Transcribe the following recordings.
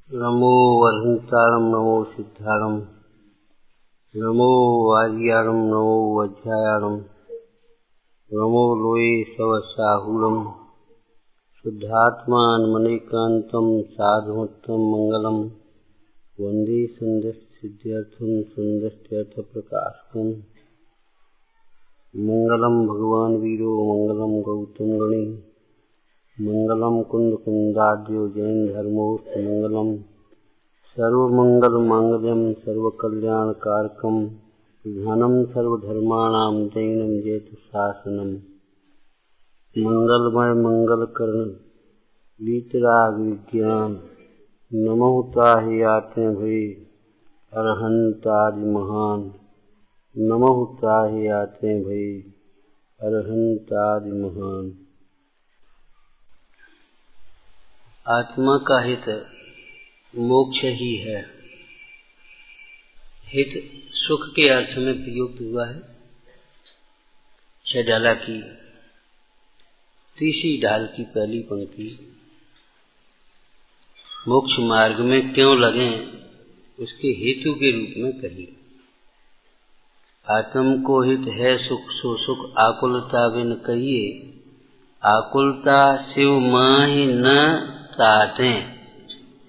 नमो वरहंतारं नमो सिद्धारं नमो वार्यारं नमो वज्रायारं नमो लोये सवसाहूरं शुद्धात्मानमनेकान्तं साधुमत्तं मंगलम वंदे संदस्सिद्ध्यर्थं संदस्त्यर्थप्रकाशकम् मंगलम भगवान वीरो मंगलम गौतम गणे मंगलम कुंद कुंदाद्यो जैन धर्मोस्त मंगलम सर्वमंगल मांगल्यम सर्वकल्याणकारकम प्रधानम सर्वधर्माणां जैनम जयतु शासनम मंगलमय मंगलकर्ण वीतराग विज्ञान नमो ताहि आते भय अरहंतादि महान नमो ताहि आते भय अरहंतादि महान। आत्मा का हित मोक्ष ही है। हित सुख के अर्थ में प्रयुक्त हुआ है। छडाला की तीसरी ढाल की पहली पंक्ति मोक्ष मार्ग में क्यों लगे उसके हेतु के रूप में कही। आत्म को हित है सुख सो सुख आकुलता बिन कहिए आकुलता शिव माहि न ताते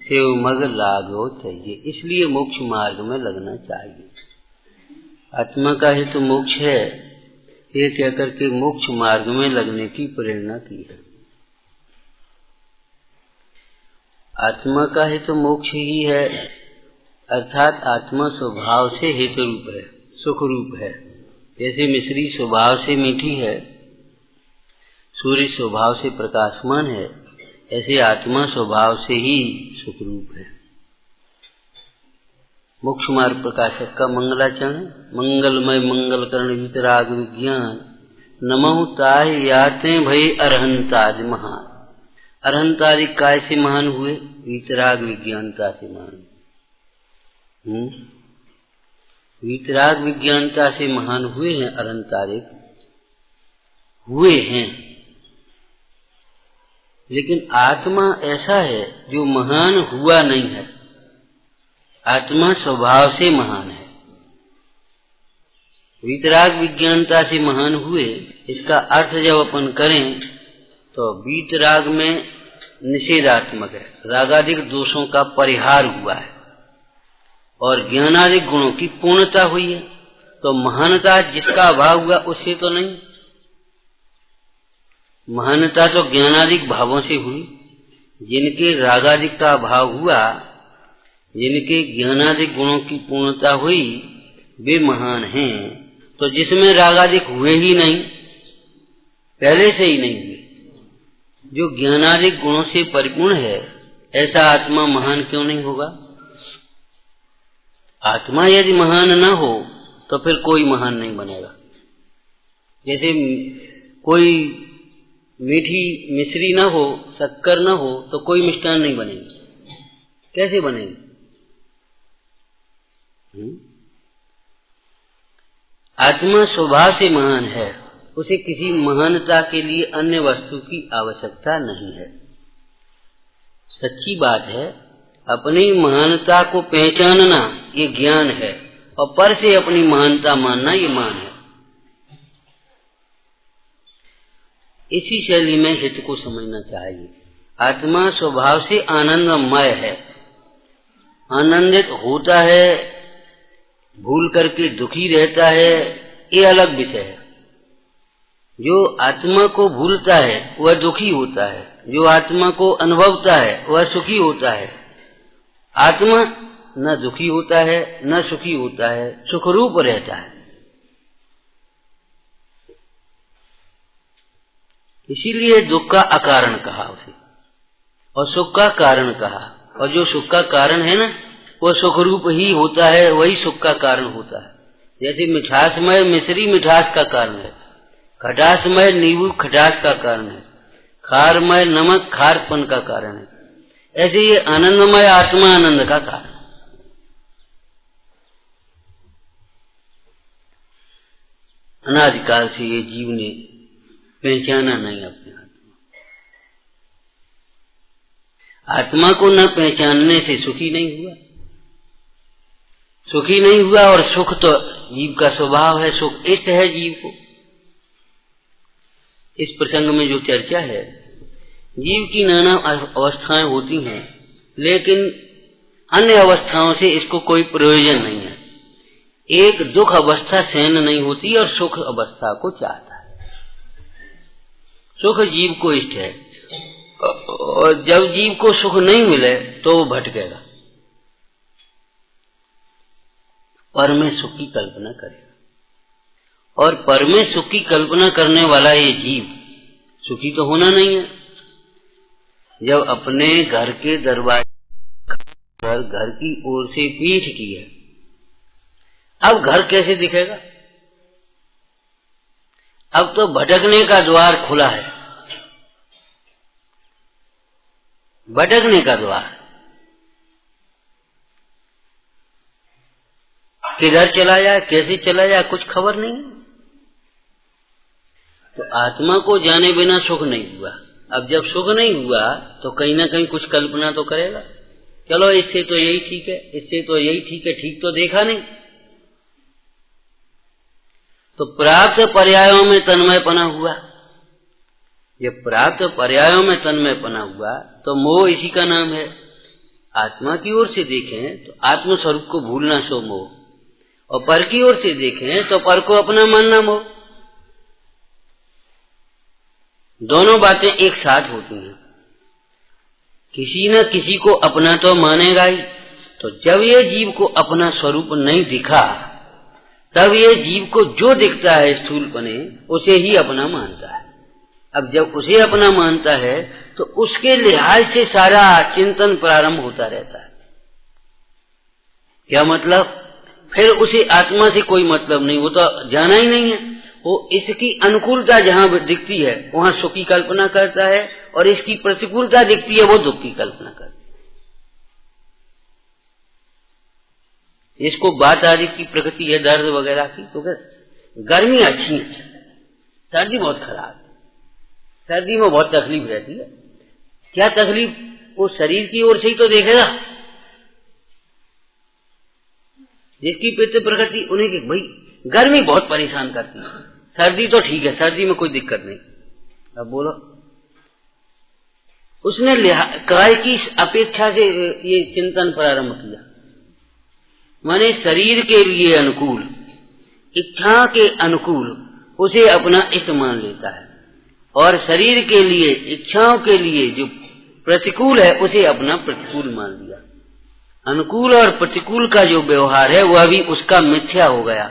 शिव मग लागो चाहिए। इसलिए मोक्ष मार्ग में लगना चाहिए। आत्मा का हित मोक्ष है ये कहकर के मोक्ष मार्ग में लगने की प्रेरणा की है। आत्मा का हित मोक्ष ही है अर्थात आत्मा स्वभाव से हित रूप है सुख रूप है। जैसे मिश्री स्वभाव से मीठी है सूर्य स्वभाव से प्रकाशमान है ऐसे आत्मा स्वभाव से ही सुख रूप है। मोक्ष मार्ग प्रकाशक का मंगलाचरण मंगलमय मंगलकर्ण वीतराग विज्ञान नमो ताहि याते भय अरहंतादि महान। अरहंतादि काय से महान हुए वीतराग विज्ञानता से महान। वीतराग विज्ञानता से महान हुए हैं अरहंतादि हुए हैं। लेकिन आत्मा ऐसा है जो महान हुआ नहीं है। आत्मा स्वभाव से महान है। वीतराग विज्ञानता से महान हुए इसका अर्थ जब अपन करें तो वीतराग में निषेधात्मक है रागादिक दोषों का परिहार हुआ है और ज्ञानादिक गुणों की पूर्णता हुई है। तो महानता जिसका अभाव हुआ उससे तो नहीं। महानता तो ज्ञानादिक भावों से हुई। जिनके रागादिक का अभाव हुआ जिनके ज्ञानादिक गुणों की पूर्णता हुई वे महान हैं। तो जिसमें रागादिक हुए ही नहीं पहले से ही नहीं हुए जो ज्ञानादिक गुणों से परिपूर्ण है ऐसा आत्मा महान क्यों नहीं होगा। आत्मा यदि महान न हो तो फिर कोई महान नहीं बनेगा। जैसे कोई मीठी मिश्री न हो शक्कर न हो तो कोई मिष्ठान नहीं बनेगी। कैसे बनेगी। आत्मा स्वभाव से महान है उसे किसी महानता के लिए अन्य वस्तु की आवश्यकता नहीं है। सच्ची बात है अपनी महानता को पहचानना ये ज्ञान है और पर से अपनी महानता मानना ये मान है। इसी शैली में हित को समझना चाहिए। आत्मा स्वभाव से आनंदमय है आनंदित होता है भूल करके दुखी रहता है ये अलग विषय है। जो आत्मा को भूलता है वह दुखी होता है जो आत्मा को अनुभवता है वह सुखी होता है। आत्मा न दुखी होता है न सुखी होता है सुखरूप रहता है। इसीलिए दुख का अकारण कहा उसे और सुख का कारण कहा। और जो सुख का कारण है ना वो सुख रूप ही होता है वही सुख का कारण होता है। जैसे मिठासमय मिश्री मिठास का कारण है खटासमय नींबू खटास का कारण है खारमय नमक खारपन का कारण है। ऐसे ये आनंदमय आत्मा आनंद का कारण। अनादिकाल से ये जीव ने पहचाना नहीं अपने हाथ में। आत्मा को न पहचानने से सुखी नहीं हुआ, सुखी नहीं हुआ। और सुख तो जीव का स्वभाव है, सुख इष्ट है जीव को। इस प्रसंग में जो चर्चा है, जीव की नाना अवस्थाएं होती हैं, लेकिन अन्य अवस्थाओं से इसको कोई प्रयोजन नहीं है। एक दुख अवस्था सहन नहीं होती और सुख अवस्था को चाहता है। सुख जीव को इष्ट है, और जब जीव को सुख नहीं मिले तो वो भटकेगा, पर में सुख की कल्पना करेगा। और पर में सुख की कल्पना करने वाला ये जीव सुखी तो होना नहीं है। जब अपने घर के दरवाजे पर घर की ओर से पीठ की है, अब घर कैसे दिखेगा? अब तो भटकने का द्वार खुला है, भटकने का द्वार। किधर चला जाए, कैसे चला जाए, कुछ खबर नहीं। तो आत्मा को जाने बिना सुख नहीं हुआ। अब जब सुख नहीं हुआ तो कहीं ना कहीं कुछ कल्पना तो करेगा, चलो इससे तो यही ठीक है, इससे तो यही ठीक है, ठीक तो देखा नहीं। तो प्राप्त पर्यायों में तन्मयपना हुआ। जब प्राप्त पर्यायों में तन्मयपना हुआ तो मोह इसी का नाम है। आत्मा की ओर से देखें तो आत्म स्वरूप को भूलना सो मोह, और पर की ओर से देखें तो पर को अपना मानना मोह। दोनों बातें एक साथ होती हैं। किसी न किसी को अपना तो मानेगा ही। तो जब ये जीव को अपना स्वरूप नहीं दिखा, तब ये जीव को जो दिखता है स्थूलपने, उसे ही अपना मानता है। अब जब उसे अपना मानता है तो उसके लिहाज से सारा चिंतन प्रारंभ होता रहता है। क्या मतलब? फिर उसे आत्मा से कोई मतलब नहीं, वो तो जाना ही नहीं है। वो इसकी अनुकूलता जहां दिखती है वहां सुख की कल्पना करता है, और इसकी प्रतिकूलता दिखती है वो दुख की कल्पना करता है। इसको बात आदि की प्रकृति है, दर्द वगैरह की, तो गर्मी अच्छी है, सर्दी बहुत खराब है। सर्दी में बहुत तकलीफ रहती है। क्या तकलीफ? वो शरीर की ओर से ही तो देखेगा। जिसकी पित्त प्रकृति, उन्हें कि भाई गर्मी बहुत परेशान करती है, सर्दी तो ठीक है, सर्दी में कोई दिक्कत नहीं। अब बोलो, उसने काय की अपेक्षा से ये चिंतन प्रारंभ किया। माने शरीर के लिए अनुकूल, इच्छा के अनुकूल उसे अपना इष्ट मान लेता है, और शरीर के लिए, इच्छाओं के लिए जो प्रतिकूल है उसे अपना प्रतिकूल मान लिया। अनुकूल और प्रतिकूल का जो व्यवहार है वह भी उसका मिथ्या हो गया।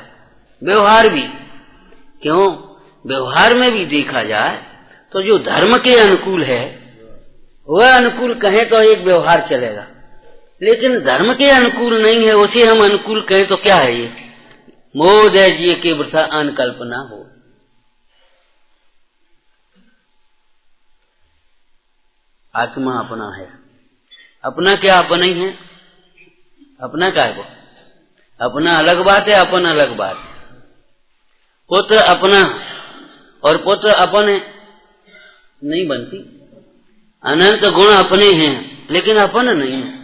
व्यवहार भी क्यों? व्यवहार में भी देखा जाए तो जो धर्म के अनुकूल है वह अनुकूल कहें तो एक व्यवहार चलेगा, लेकिन धर्म के अनुकूल नहीं है उसे हम अनुकूल कहें तो क्या है? ये मोह जिए के वृथा अनकल्पना हो। आत्मा अपना है, अपना क्या अपना ही है? अपना क्या है? वो अपना अलग बात है, अपन अलग बात है। पुत्र अपना और पुत्र अपने नहीं बनती। अनंत गुण अपने हैं लेकिन अपन नहीं है।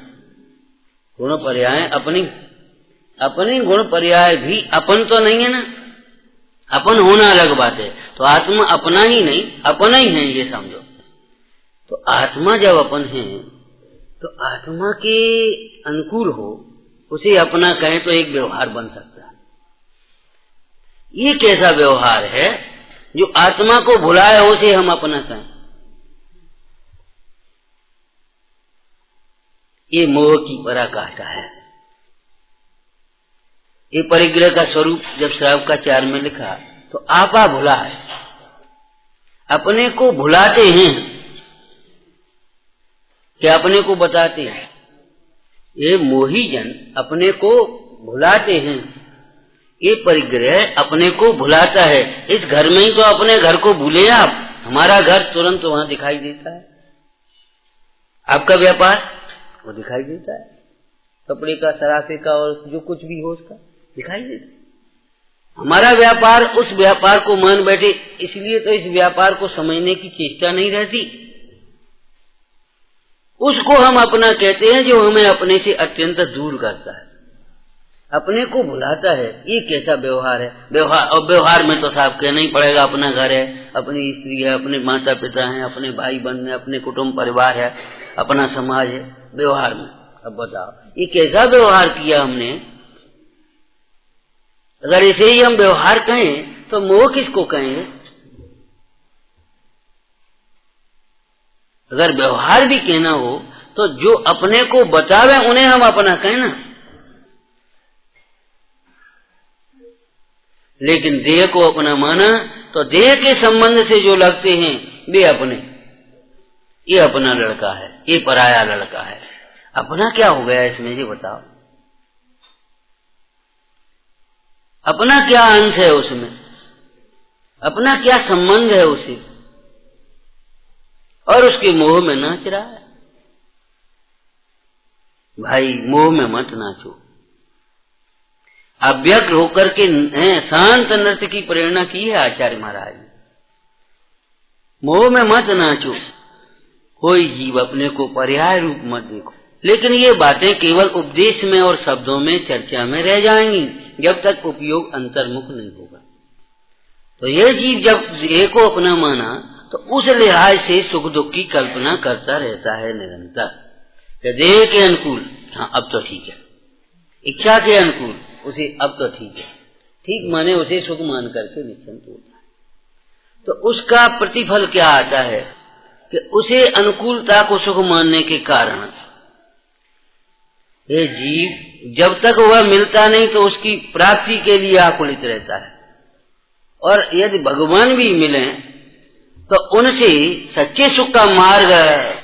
गुण पर्याय अपनी, अपनी गुण पर्याय भी अपन तो नहीं है ना। अपन होना अलग बात है। तो आत्मा अपना ही नहीं, अपना ही है, ये समझो। तो आत्मा जब अपन है तो आत्मा के अनुकूल हो उसे अपना कहें तो एक व्यवहार बन सकता है। ये कैसा व्यवहार है जो आत्मा को भुलाए उसे हम अपना कहें? ये मोह की पराकाष्ठा है। ये परिग्रह का स्वरूप जब श्रावकाचार में लिखा तो आपा भुला है, अपने को भुलाते हैं कि अपने को बताते हैं। ये मोही जन अपने को भुलाते हैं। ये परिग्रह अपने को भुलाता है। इस घर में ही तो अपने घर को भूले आप। हमारा घर तुरंत वहां दिखाई देता है। आपका व्यापार वो दिखाई देता है, कपड़े का, सराफे का और जो कुछ भी हो उसका दिखाई देता है। हमारा व्यापार, उस व्यापार को मान बैठे, इसलिए तो इस व्यापार को समझने की चेष्टा नहीं रहती। उसको हम अपना कहते हैं, जो हमें अपने से अत्यंत दूर करता है, अपने को भुलाता है। ये कैसा व्यवहार है? व्यवहार में तो साफ कहना ही पड़ेगा, अपना घर है, अपनी स्त्री है, अपने माता पिता हैं, अपने भाई बहन है, अपने कुटुंब परिवार है, अपना समाज है। व्यवहार में अब बताओ ये कैसा व्यवहार किया हमने? अगर इसे ही हम व्यवहार कहें तो मोह किसको कहेंगे? अगर व्यवहार भी कहना हो तो जो अपने को बतावे उन्हें हम अपना कहें ना। लेकिन देह को अपना माना तो देह के संबंध से जो लगते हैं वे अपने, ये अपना लड़का है, ये पराया लड़का है। अपना क्या हो गया इसमें, ये बताओ? अपना क्या अंश है उसमें? अपना क्या संबंध है उसे? और उसके मोह में नाच रहा है। भाई मोह में मत नाचो। अव्यक्त होकर के शांत नृत्य की प्रेरणा की है आचार्य महाराज ने। मोह में मत नाचो। कोई जीव अपने को पर्याय रूप मत देखो। लेकिन ये बातें केवल उपदेश में और शब्दों में चर्चा में रह जाएंगी जब तक उपयोग अंतर्मुख नहीं होगा। तो यह जीव जब देह को अपना माना तो उस लिहाज से सुख दुख की कल्पना करता रहता है निरंतर। देह के अनुकूल हाँ अब तो ठीक है, इच्छा के अनुकूल उसे अब तो ठीक है, ठीक माने उसे सुख मान करके निश्चिंत होता है। तो उसका प्रतिफल क्या आता है कि उसे अनुकूलता को सुख मानने के कारण ये जीव जब तक वह मिलता नहीं तो उसकी प्राप्ति के लिए आकुलित रहता है। और यदि भगवान भी मिले तो उनसे सच्चे सुख का मार्ग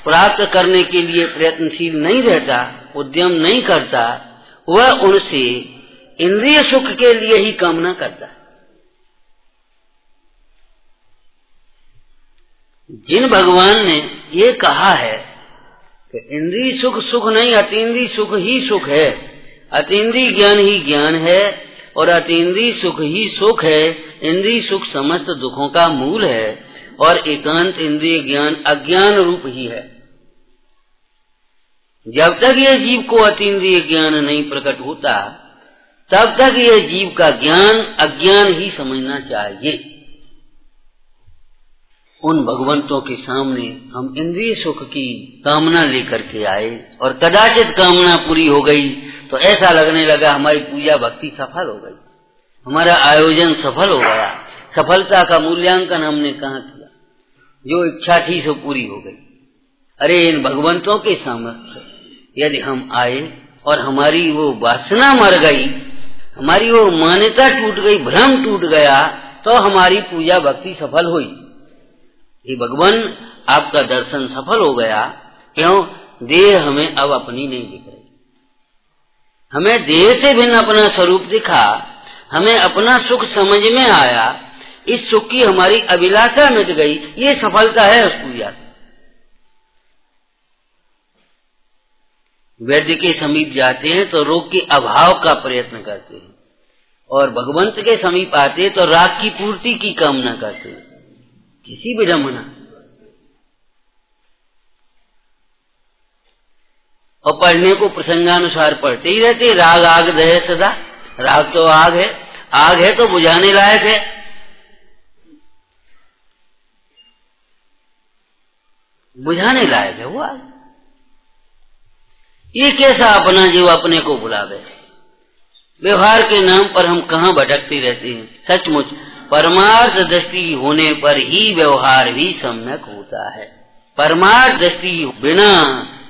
प्राप्त करने के लिए प्रयत्नशील नहीं रहता, उद्यम नहीं करता, वह उनसे इंद्रिय सुख के लिए ही कामना करता है। जिन भगवान ने ये कहा है कि इंद्रिय सुख सुख नहीं, अतीन्द्रिय सुख ही सुख है, अतीन्द्रिय ज्ञान ही ज्ञान है और अतीन्द्रिय सुख ही सुख है, इंद्रिय सुख समस्त दुखों का मूल है और एकांत इंद्रिय ज्ञान अज्ञान रूप ही है। जब तक यह जीव को अतीन्द्रिय ज्ञान नहीं प्रकट होता तब तक यह जीव का ज्ञान अज्ञान ही समझना चाहिए। उन भगवंतों के सामने हम इंद्रिय सुख की कामना लेकर के आए और कदाचित कामना पूरी हो गई तो ऐसा लगने लगा हमारी पूजा भक्ति सफल हो गई, हमारा आयोजन सफल हो गया। सफलता का मूल्यांकन हमने कहाँ किया? जो इच्छा थी सो पूरी हो गई। अरे इन भगवंतों के सामने यदि हम आए और हमारी वो वासना मर गई, हमारी वो मान्यता टूट गई, भ्रम टूट गया, तो हमारी पूजा भक्ति सफल हुई। ये भगवान आपका दर्शन सफल हो गया। क्यों? देह हमें अब अपनी नहीं दिख रही, हमें देह से भिन्न अपना स्वरूप दिखा, हमें अपना सुख समझ में आया, इस सुख की हमारी अभिलाषा मिट गई। ये सफलता है उस पूजा की। वैद्य के समीप जाते हैं तो रोग के अभाव का प्रयत्न करते हैं और भगवंत के समीप आते तो राग की पूर्ति की कामना करते हैं। किसी विडंबना। और पढ़ने को प्रसंगानुसार पढ़ते ही रहते। राग आग दहे सदा, राग तो आग है तो बुझाने लायक है। बुझाने लायक है वो आग। ये कैसा अपना जो अपने को भुला गए। व्यवहार के नाम पर हम कहाँ भटकते रहते हैं। सचमुच परमार्थ दृष्टि होने पर ही व्यवहार भी सम्यक होता है। परमार्थ दृष्टि बिना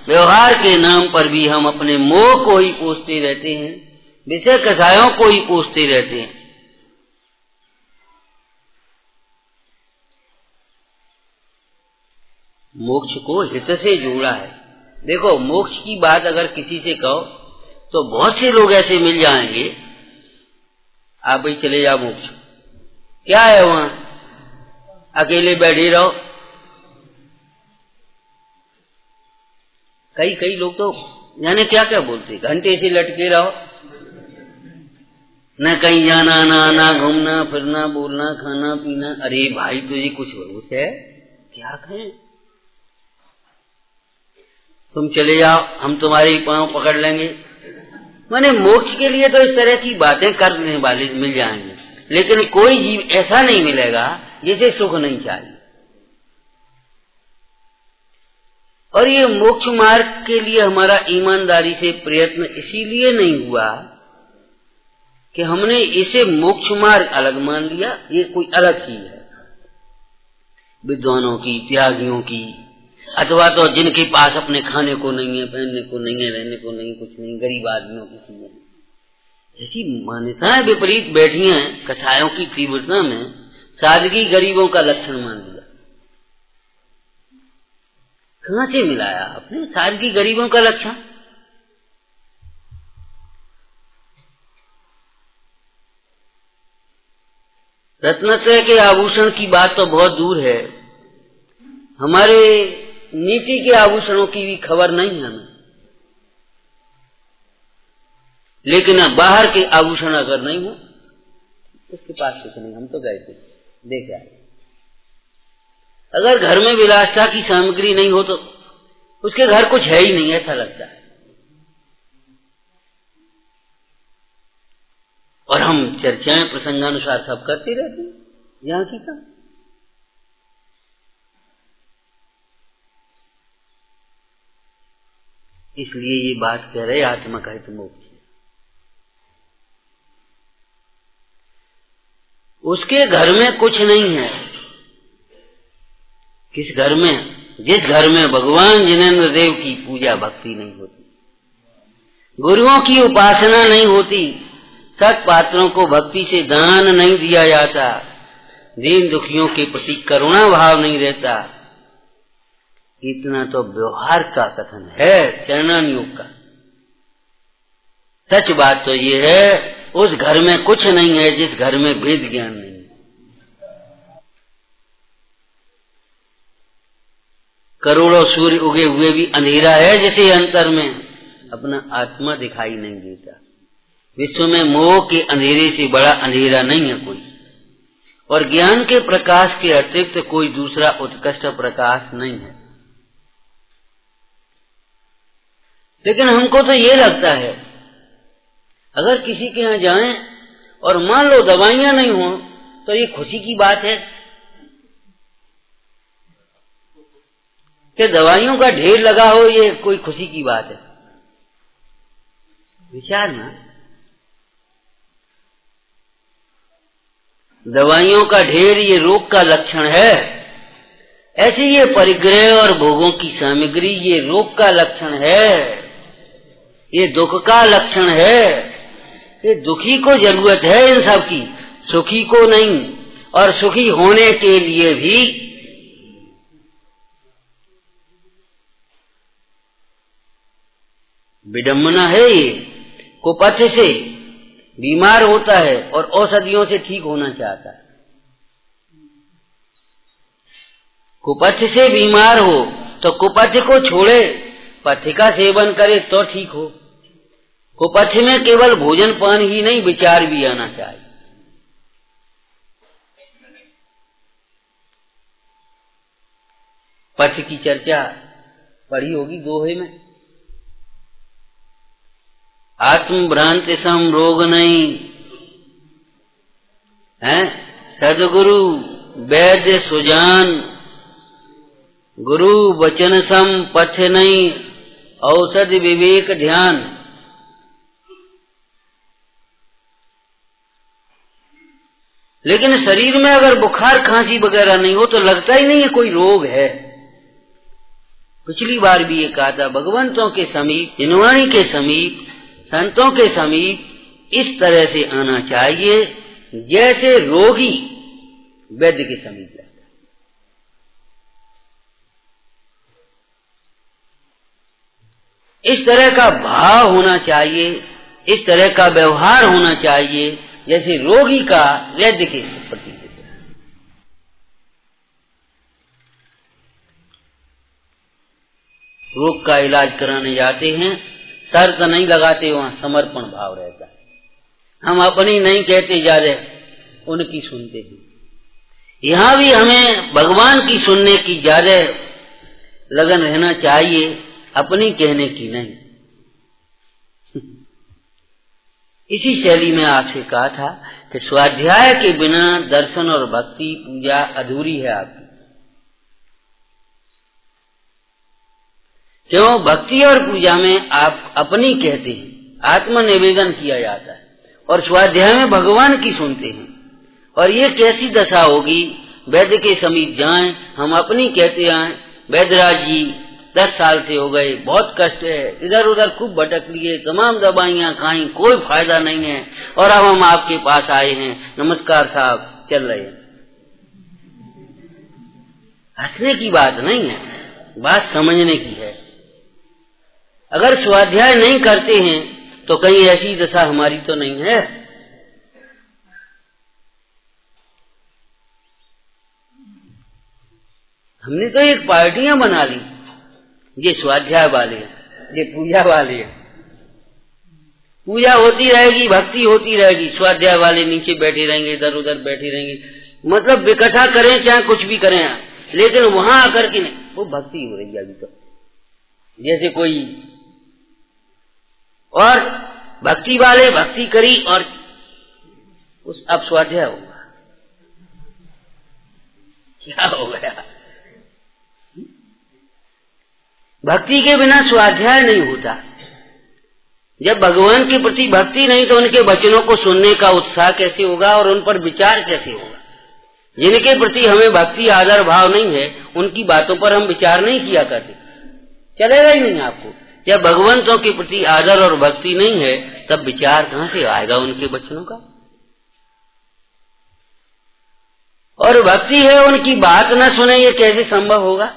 व्यवहार के नाम पर भी हम अपने मोह को ही पोषते रहते हैं, विषय कषायों को ही पोषते रहते हैं। मोक्ष को हित से जोड़ा है। देखो मोक्ष की बात अगर किसी से कहो तो बहुत से लोग ऐसे मिल जाएंगे, आप भाई चले जाओ मोक्ष, क्या है वहां, अकेले बैठे रहो। कई लोग तो जाने क्या क्या बोलते, घंटे से लटके रहो, न कहीं जाना ना आना, घूमना फिरना, बोलना खाना पीना। अरे भाई तुझे कुछ होश है क्या? कहें तुम चले जाओ, हम तुम्हारे ही पांव पकड़ लेंगे। माने मोक्ष के लिए तो इस तरह की बातें करने वाले मिल जाएंगे, लेकिन कोई जीव ऐसा नहीं मिलेगा जिसे सुख नहीं चाहिए। और ये मोक्ष मार्ग के लिए हमारा ईमानदारी से प्रयत्न इसीलिए नहीं हुआ कि हमने इसे मोक्ष मार्ग अलग मान लिया, ये कोई अलग चीज है विद्वानों की, त्यागियों की, अथवा तो जिनके पास अपने खाने को नहीं है, पहनने को नहीं है, रहने को नहीं, कुछ नहीं, गरीब आदमियों की चीजें। ऐसी मान्यताएं विपरीत बैठी हैं कथाओं की तीव्रता में। सादगी गरीबों का लक्षण मान लिया। कहां से मिलाया आपने सादगी गरीबों का लक्षण? रत्नत्रय के आभूषण की बात तो बहुत दूर है, हमारे नीति के आभूषणों की भी खबर नहीं है हमें। लेकिन बाहर के आभूषण अगर नहीं हो, उसके पास कुछ नहीं। हम तो गए थे, देख आए। अगर घर में विलासिता की सामग्री नहीं हो तो उसके घर कुछ है ही नहीं, ऐसा लगता है। और हम चर्चाएं प्रसंगानुसार सब करते रहते हैं, यहां की था। इसलिए ये बात कह रहे आत्मा का हित मोक्ष। उसके घर में कुछ नहीं है। किस घर में? जिस घर में भगवान जिनेंद्र देव की पूजा भक्ति नहीं होती, गुरुओं की उपासना नहीं होती, सत पात्रों को भक्ति से दान नहीं दिया जाता, दीन दुखियों के प्रति करुणा भाव नहीं रहता, इतना तो व्यवहार का कथन है चरणानुयोग का। सच बात तो ये है, उस घर में कुछ नहीं है जिस घर में वेद ज्ञान नहीं। करोड़ों सूर्य उगे हुए भी अंधेरा है जैसे अंतर में अपना आत्मा दिखाई नहीं देता। विश्व में मोह के अंधेरे से बड़ा अंधेरा नहीं है कोई, और ज्ञान के प्रकाश के अतिरिक्त कोई दूसरा उत्कृष्ट प्रकाश नहीं है। लेकिन हमको तो ये लगता है, अगर किसी के यहाँ जाएं और मान लो दवाइयां नहीं हो तो ये खुशी की बात है कि दवाइयों का ढेर लगा हो, ये कोई खुशी की बात है? विचार ना। दवाइयों का ढेर ये रोग का लक्षण है, ऐसे ये परिग्रह और भोगों की सामग्री ये रोग का लक्षण है, ये दुख का लक्षण है। ये दुखी को जरूरत है इन सब की, सुखी को नहीं। और सुखी होने के लिए भी विडंबना है। ये कुपथ से बीमार होता है और औषधियों से ठीक होना चाहता है। कुपथ से बीमार हो तो कुपथ को छोड़े, पथ्य का सेवन करे तो ठीक हो। कुपथ में केवल भोजन पान ही नहीं, विचार भी आना चाहिए। पथ्य की चर्चा पढ़ी होगी दोहे में। आत्म भ्रांति सम रोग नहीं है, सदगुरु वैद्य सुजान, गुरु वचन सम पथ्य नहीं, औषध विवेक ध्यान। लेकिन शरीर में अगर बुखार खांसी वगैरह नहीं हो तो लगता ही नहीं है कोई रोग है। पिछली बार भी ये कहा था, भगवंतों के समीप, जिनवाणी के समीप, संतों के समीप इस तरह से आना चाहिए जैसे रोगी वैद्य के समीप रहता है। इस तरह का भाव होना चाहिए, इस तरह का व्यवहार होना चाहिए जैसे रोगी का वैद्य के प्रति। रोग का इलाज कराने जाते हैं, शर्त नहीं लगाते, वहां समर्पण भाव रहता है। हम अपनी नहीं कहते ज्यादा, उनकी सुनते हैं। यहां भी हमें भगवान की सुनने की ज्यादा लगन रहना चाहिए अपनी कहने की नहीं। इसी शैली में आपसे कहा था कि स्वाध्याय के बिना दर्शन और भक्ति पूजा अधूरी है आपकी। क्यों? भक्ति और पूजा में आप अपनी कहते हैं, आत्मनिवेदन किया जाता है, और स्वाध्याय में भगवान की सुनते हैं। और ये कैसी दशा होगी? वैद्य के समीप जाएं, हम अपनी कहते आए, वैद्यराज जी 10 साल से हो गए, बहुत कष्ट है, इधर उधर खूब भटक लिए, तमाम दवाइयां खाई, कोई फायदा नहीं है, और अब हम आपके पास आए हैं, नमस्कार साहब, चल रहे हैं। हंसने की बात नहीं है, बात समझने की है। अगर स्वाध्याय नहीं करते हैं तो कहीं ऐसी दशा हमारी तो नहीं है। हमने तो एक पार्टियां बना ली, ये स्वाध्याय वाले, ये पूजा वाले। पूजा होती रहेगी, भक्ति होती रहेगी, स्वाध्याय वाले नीचे बैठे रहेंगे, इधर उधर बैठे रहेंगे, मतलब इकट्ठा करें चाहे कुछ भी करें, लेकिन वहां आकर के नहीं, वो भक्ति हो रही है अभी तो, जैसे कोई। और भक्ति वाले भक्ति करी और उस अब स्वाध्याय होगा, क्या हो गया? भक्ति के बिना स्वाध्याय नहीं होता। जब भगवान के प्रति भक्ति नहीं तो उनके वचनों को सुनने का उत्साह कैसे होगा और उन पर विचार कैसे होगा? जिनके प्रति हमें भक्ति आदर भाव नहीं है, उनकी बातों पर हम विचार नहीं किया करते, चलेगा ही नहीं आपको। जब भगवंतों के प्रति आदर और भक्ति नहीं है, तब विचार कहां से आएगा उनके वचनों का? और भक्ति है, उनकी बात न सुने, ये कैसे संभव होगा?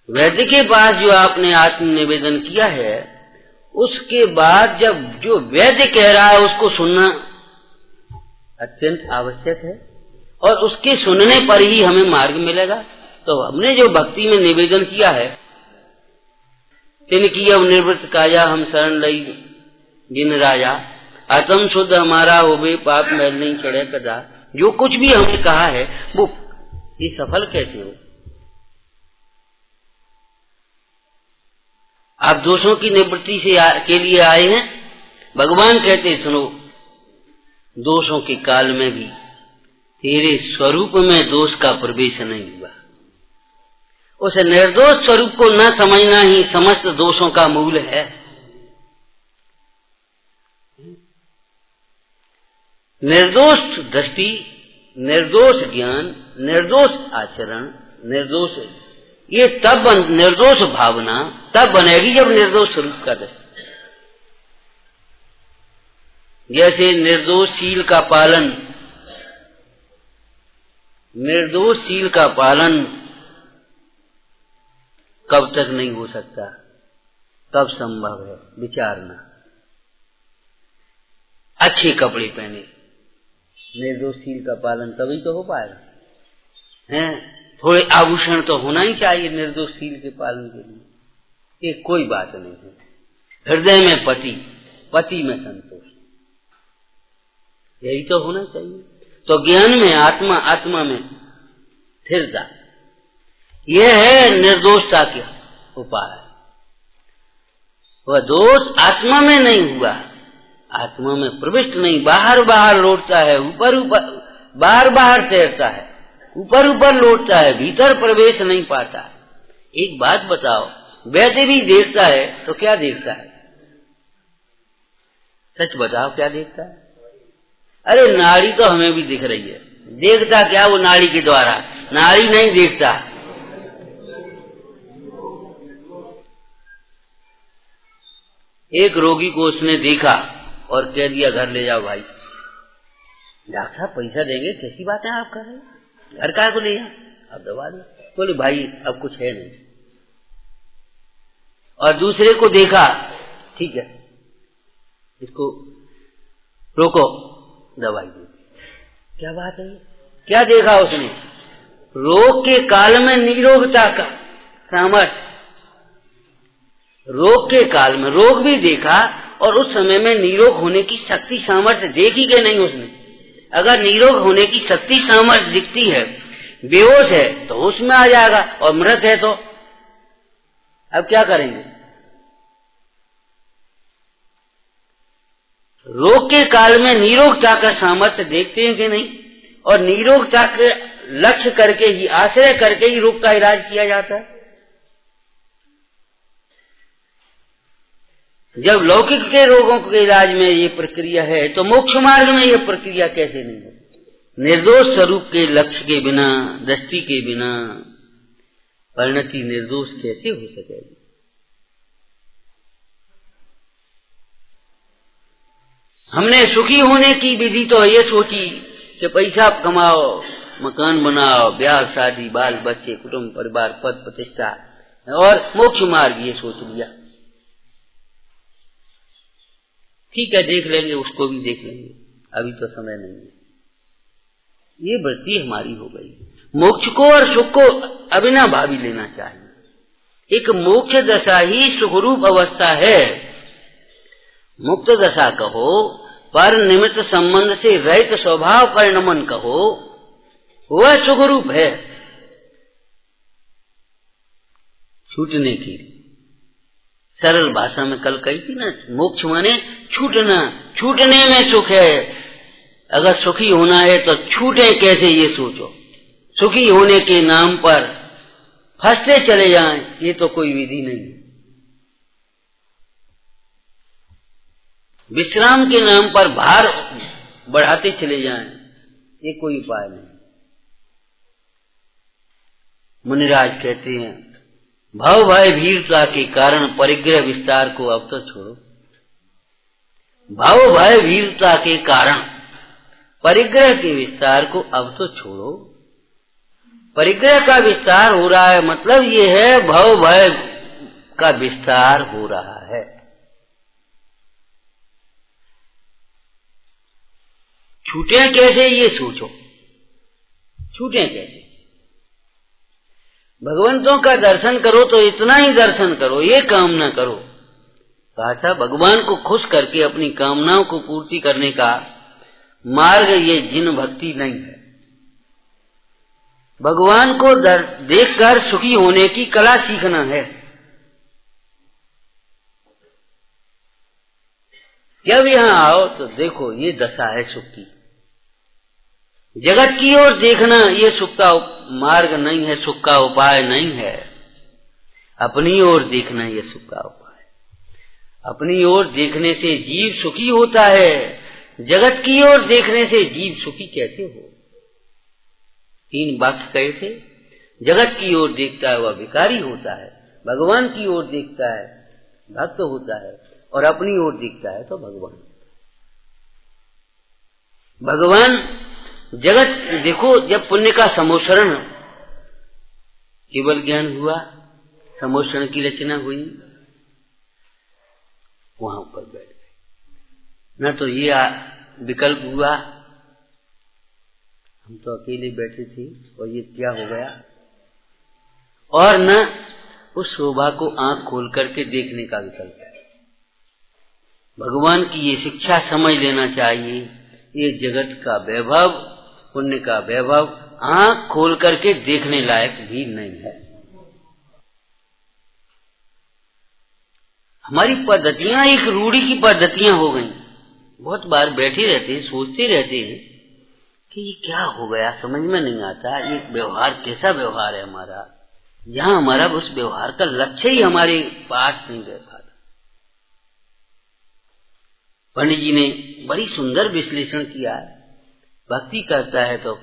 वैद्य के पास जो आपने आत्मनिवेदन किया है, उसके बाद जब जो वैद्य कह रहा है उसको सुनना अत्यंत आवश्यक है, और उसके सुनने पर ही हमें मार्ग मिलेगा। तो हमने जो भक्ति में निवेदन किया है, तिनकी अब निवृत्त काया हम शरण लई जिन राजा, आत्म शुद्ध हमारा होवे पाप मैल नहीं चढ़े कदा, जो कुछ भी हमने कहा है वो ये सफल कैसे हो? आप दोषों की निवृत्ति के लिए आए हैं। भगवान कहते सुनो, दोषों के काल में भी तेरे स्वरूप में दोष का प्रवेश नहीं हुआ। उस निर्दोष स्वरूप को न समझना ही समस्त दोषों का मूल है। निर्दोष दृष्टि, निर्दोष ज्ञान, निर्दोष आचरण, निर्दोष, ये तब निर्दोष भावना तब बनेगी जब निर्दोष स्वरूप का दृष्टि। जैसे निर्दोष शील का पालन, निर्दोष शील का पालन कब तक नहीं हो सकता, कब संभव है विचारना। अच्छे कपड़े पहने, निर्दोष शील का पालन तभी तो हो पाएगा, हैं? थोड़े आभूषण तो होना ही चाहिए निर्दोष शील के पालन के लिए, ये कोई बात नहीं है। हृदय में पति, पति में संतोष, यही तो होना चाहिए। तो ज्ञान में आत्मा, आत्मा में स्थिरता, यह है निर्दोषता का उपाय। वह दोष आत्मा में नहीं हुआ, आत्मा में प्रविष्ट नहीं, बाहर बाहर लौटता है, ऊपर ऊपर, बाहर बाहर तैरता है, ऊपर ऊपर लौटता है, भीतर प्रवेश नहीं पाता। एक बात बताओ, वैद्य भी देखता है तो क्या देखता है? सच बताओ, क्या देखता है? अरे नाड़ी तो हमें भी दिख रही है, देखता क्या वो नाड़ी के द्वारा? नाड़ी नहीं देखता। एक रोगी को उसने देखा और कह दिया घर ले जाओ भाई। डॉक्टर साहब पैसा देंगे, कैसी बात है आप कर रहे हैं, घर का को ले जाओ, अब दवा दो। बोले भाई अब कुछ है नहीं। और दूसरे को देखा, ठीक है इसको रोको, दवाई दे। क्या बात है? क्या देखा उसने? रोग के काल में निरोगता का सामर्थ्य, रोग के काल में रोग भी देखा और उस समय में निरोग होने की शक्ति सामर्थ्य देखी कि नहीं उसने? अगर निरोग होने की शक्ति सामर्थ्य दिखती है बेहोश है तो होश में आ जाएगा, और मृत है तो अब क्या करेंगे? रोग के काल में निरोगता का सामर्थ्य देखते हैं कि नहीं, और निरोगता के लक्ष्य करके ही, आश्रय करके ही रोग का इलाज किया जाता है। जब लौकिक के रोगों के इलाज में ये प्रक्रिया है तो मोक्ष मार्ग में ये प्रक्रिया कैसे नहीं है? निर्दोष स्वरूप के लक्ष्य के बिना, दृष्टि के बिना परिणति निर्दोष कैसे हो सकेगी? हमने सुखी होने की विधि तो ये सोची कि पैसा कमाओ, मकान बनाओ, ब्याह शादी, बाल बच्चे, कुटुंब परिवार, पद प्रतिष्ठा, और मोक्ष मार्ग ये सोच लिया। ठीक है, देख लेंगे, उसको भी देख लेंगे, अभी तो समय नहीं है। ये वृत्ति हमारी हो गई। मोक्ष को और सुख को अविनाभावी लेना चाहिए। एक मोक्ष दशा ही सुखरूप अवस्था है। मुक्त दशा कहो, पर निमित्त संबंध से रहित स्वभाव परिणमन कहो, वह सुखरूप है। छूटने की सरल भाषा में कल कही थी ना, मोक्ष माने छूटना, छूटने में सुख है। अगर सुखी होना है तो छूटे कैसे ये सोचो। सुखी होने के नाम पर फंसते चले जाएं, ये तो कोई विधि नहीं। विश्राम के नाम पर भार बढ़ाते चले जाएं, ये कोई उपाय नहीं। मुनिराज कहते हैं, भव भय भीरता के कारण परिग्रह विस्तार को अब तो छोड़ो। भव भय भीरता के कारण परिग्रह के विस्तार को अब तो छोड़ो। परिग्रह का विस्तार हो रहा है, मतलब ये है भव भय का विस्तार हो रहा है। छूटे कैसे ये सोचो, छूटे कैसे? भगवंतों का दर्शन करो तो इतना ही दर्शन करो, ये काम ना करो। कहा था भगवान को खुश करके अपनी कामनाओं को पूर्ति करने का मार्ग ये जिन भक्ति नहीं है। भगवान को देखकर सुखी होने की कला सीखना है। जब यहां आओ तो देखो ये दशा है सुख की। जगत की ओर देखना ये सुख का मार्ग नहीं है, सुख का उपाय नहीं है। अपनी ओर देखना ये सुख का उपाय। अपनी ओर देखने से जीव सुखी होता है। जगत की ओर देखने से जीव सुखी कैसे हो? 3 वाक्य कहे थे। जगत की ओर देखता है वह भिखारी होता है, भगवान की ओर देखता है भक्त होता है, और अपनी ओर देखता है तो भगवान। भगवान जगत देखो, जब पुण्य का समोषण, केवल ज्ञान हुआ, समोषण की रचना हुई, वहां पर बैठ गए। न तो ये विकल्प हुआ, हम तो अकेले बैठे थे और ये क्या हो गया, और न उस शोभा को आंख खोल करके देखने का विकल्प है। भगवान की ये शिक्षा समझ लेना चाहिए। ये जगत का वैभव, पुण्य का वैभव आंख खोल करके देखने लायक भी नहीं है। हमारी पद्धतियां एक रूढ़ी की पद्धतियां हो गई। बहुत बार बैठे रहते हैं, सोचते रहते हैं कि ये क्या हो गया, समझ में नहीं आता। ये व्यवहार कैसा व्यवहार है हमारा, जहां हमारा उस व्यवहार का लक्ष्य ही हमारे पास नहीं रह पाता। पंडित जी ने बड़ी सुंदर विश्लेषण किया है। भक्ति करता है तो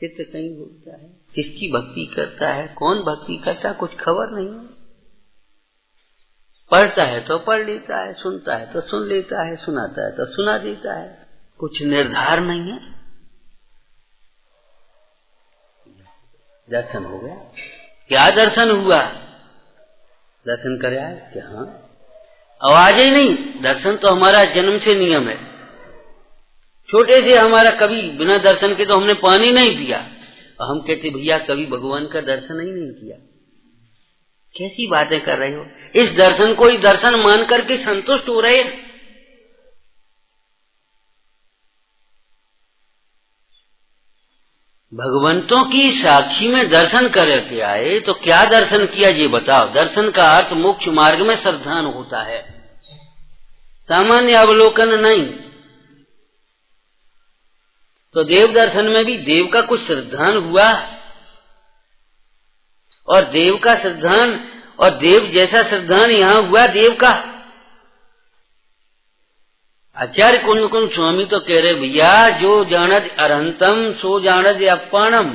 चित्त कहीं होता है, किसकी भक्ति करता है, कौन भक्ति करता है, कुछ खबर नहीं है। पढ़ता है तो पढ़ लेता है, सुनता है तो सुन लेता है, सुनाता है तो सुना देता है, कुछ निर्धार नहीं है। दर्शन हो गया, क्या दर्शन हुआ? दर्शन कर आए क्या? हाँ, आवाज ही नहीं। दर्शन तो हमारा जन्म से नियम है। छोटे से हमारा कभी बिना दर्शन के तो हमने पानी नहीं पिया, और हम कहते भैया कभी भगवान का दर्शन ही नहीं किया। कैसी बातें कर रहे हो? इस दर्शन को ही दर्शन मान करके संतुष्ट हो रहे। भगवंतों की साक्षी में दर्शन करके आए तो क्या दर्शन किया ये बताओ। दर्शन का अर्थ मोक्ष मार्ग में श्रद्धान होता है, सामान्य अवलोकन नहीं। तो देव दर्शन में भी देव का कुछ श्रद्धान हुआ, और देव का श्रद्धान और देव जैसा श्रद्धान यहां हुआ देव का। आचार्य कुंद कुंद स्वामी तो कह रहे भैया, जो जानत अरहंतम सो जानत अपाणम।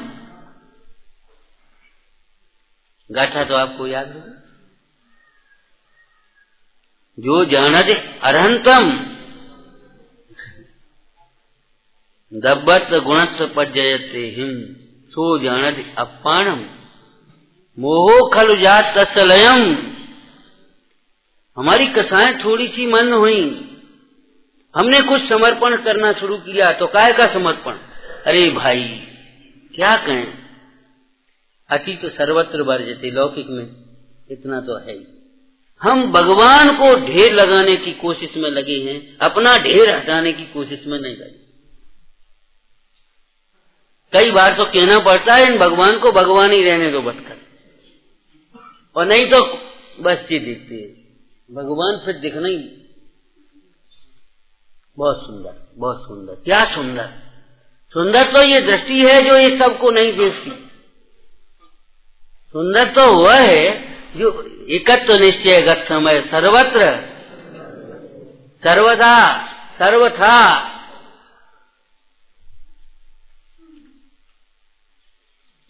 गाथा तो आपको याद है, जो जानत अरहंतम दब्बत गुणत्व पज्जयते हिम सो जानत अपाणम मोहो खलु जात तत्सलयम। हमारी कसाएं थोड़ी सी मन हुई, हमने कुछ समर्पण करना शुरू किया। तो काय का समर्पण? अरे भाई क्या कहें, अति तो सर्वत्र वर्जते, लौकिक में इतना तो है ही। हम भगवान को ढेर लगाने की कोशिश में लगे हैं, अपना ढेर हटाने की कोशिश में नहीं लगे। कई बार तो कहना पड़ता है इन भगवान को भगवान ही रहने दो बचकर, और नहीं तो बस ये देखते हैं भगवान फिर दिखना ही। बहुत सुंदर, बहुत सुंदर, क्या सुंदर। सुंदर तो ये दृष्टि है जो ये सबको नहीं देखती। सुंदर तो वह है जो एकत्व निश्चय गत समय सर्वत्र सर्वदा सर्वथा।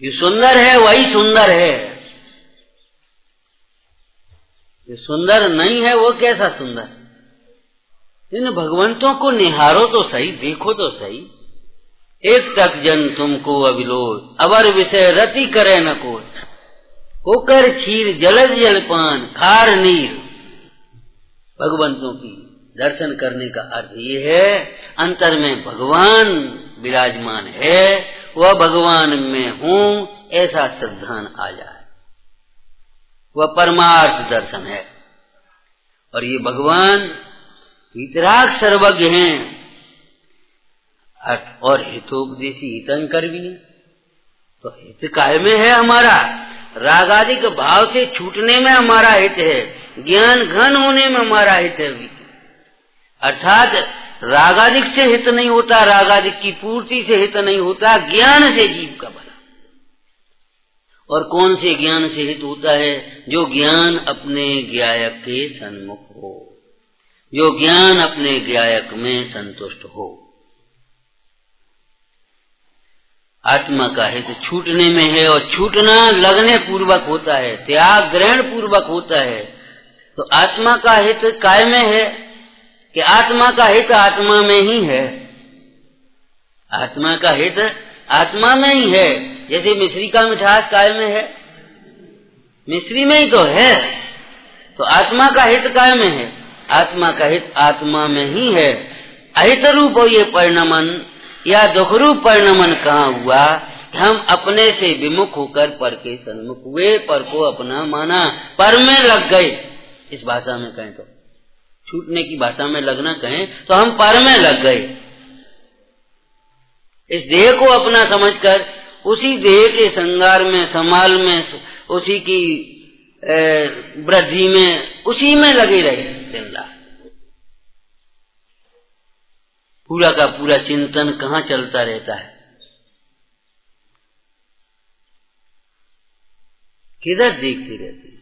ये सुंदर है, वही सुंदर है। ये सुंदर नहीं है वो कैसा सुंदर। इन भगवंतों को निहारो तो सही, देखो तो सही। एक तक जन तुमको अविलोद अवर विषय रति करे न कोई, होकर क्षीर जलद जलपान खार नीर। भगवंतों की दर्शन करने का अर्थ ये है, अंतर में भगवान विराजमान है, वह भगवान में हूं ऐसा श्रद्धान आ जाए, वह परमार्थ दर्शन है। और ये भगवान वितराग सर्वज्ञ हैं और हितोपदेशी हितंकर भी है। तो हित काय में है हमारा? रागादिक भाव से छूटने में हमारा हित है, ज्ञान घन होने में हमारा हित है। अर्थात रागादिक से हित नहीं होता, रागादिक की पूर्ति से हित नहीं होता, ज्ञान से जीव का भला। और कौन से ज्ञान से हित होता है? जो ज्ञान अपने ज्ञायक के सन्मुख हो, जो ज्ञान अपने ज्ञायक में संतुष्ट हो। आत्मा का हित छूटने में है, और छूटना लगने पूर्वक होता है, त्याग ग्रहण पूर्वक होता है। तो आत्मा का हित काय में है कि आत्मा का हित आत्मा में ही है। आत्मा का हित आत्मा में ही है। जैसे मिश्री का मिठास काय में है? मिश्री में ही तो है। तो आत्मा का हित काय में है? आत्मा का हित आत्मा में ही है। अहित रूप ये परिणमन या दुख रूप परिणमन कहाँ हुआ? हम अपने से विमुख होकर पर के सन्मुख हुए, पर को अपना माना, पर में लग गए। इस भाषा में कहें तो, छूटने की भाषा में लगना कहें तो हम पर में लग गए। इस देह को अपना समझकर उसी देह के श्रृंगार में, समाल में, उसी की वृद्धि में, उसी में लगे रहे जिंदा। पूरा का पूरा चिंतन कहाँ चलता रहता है? किधर देखते रहते हैं?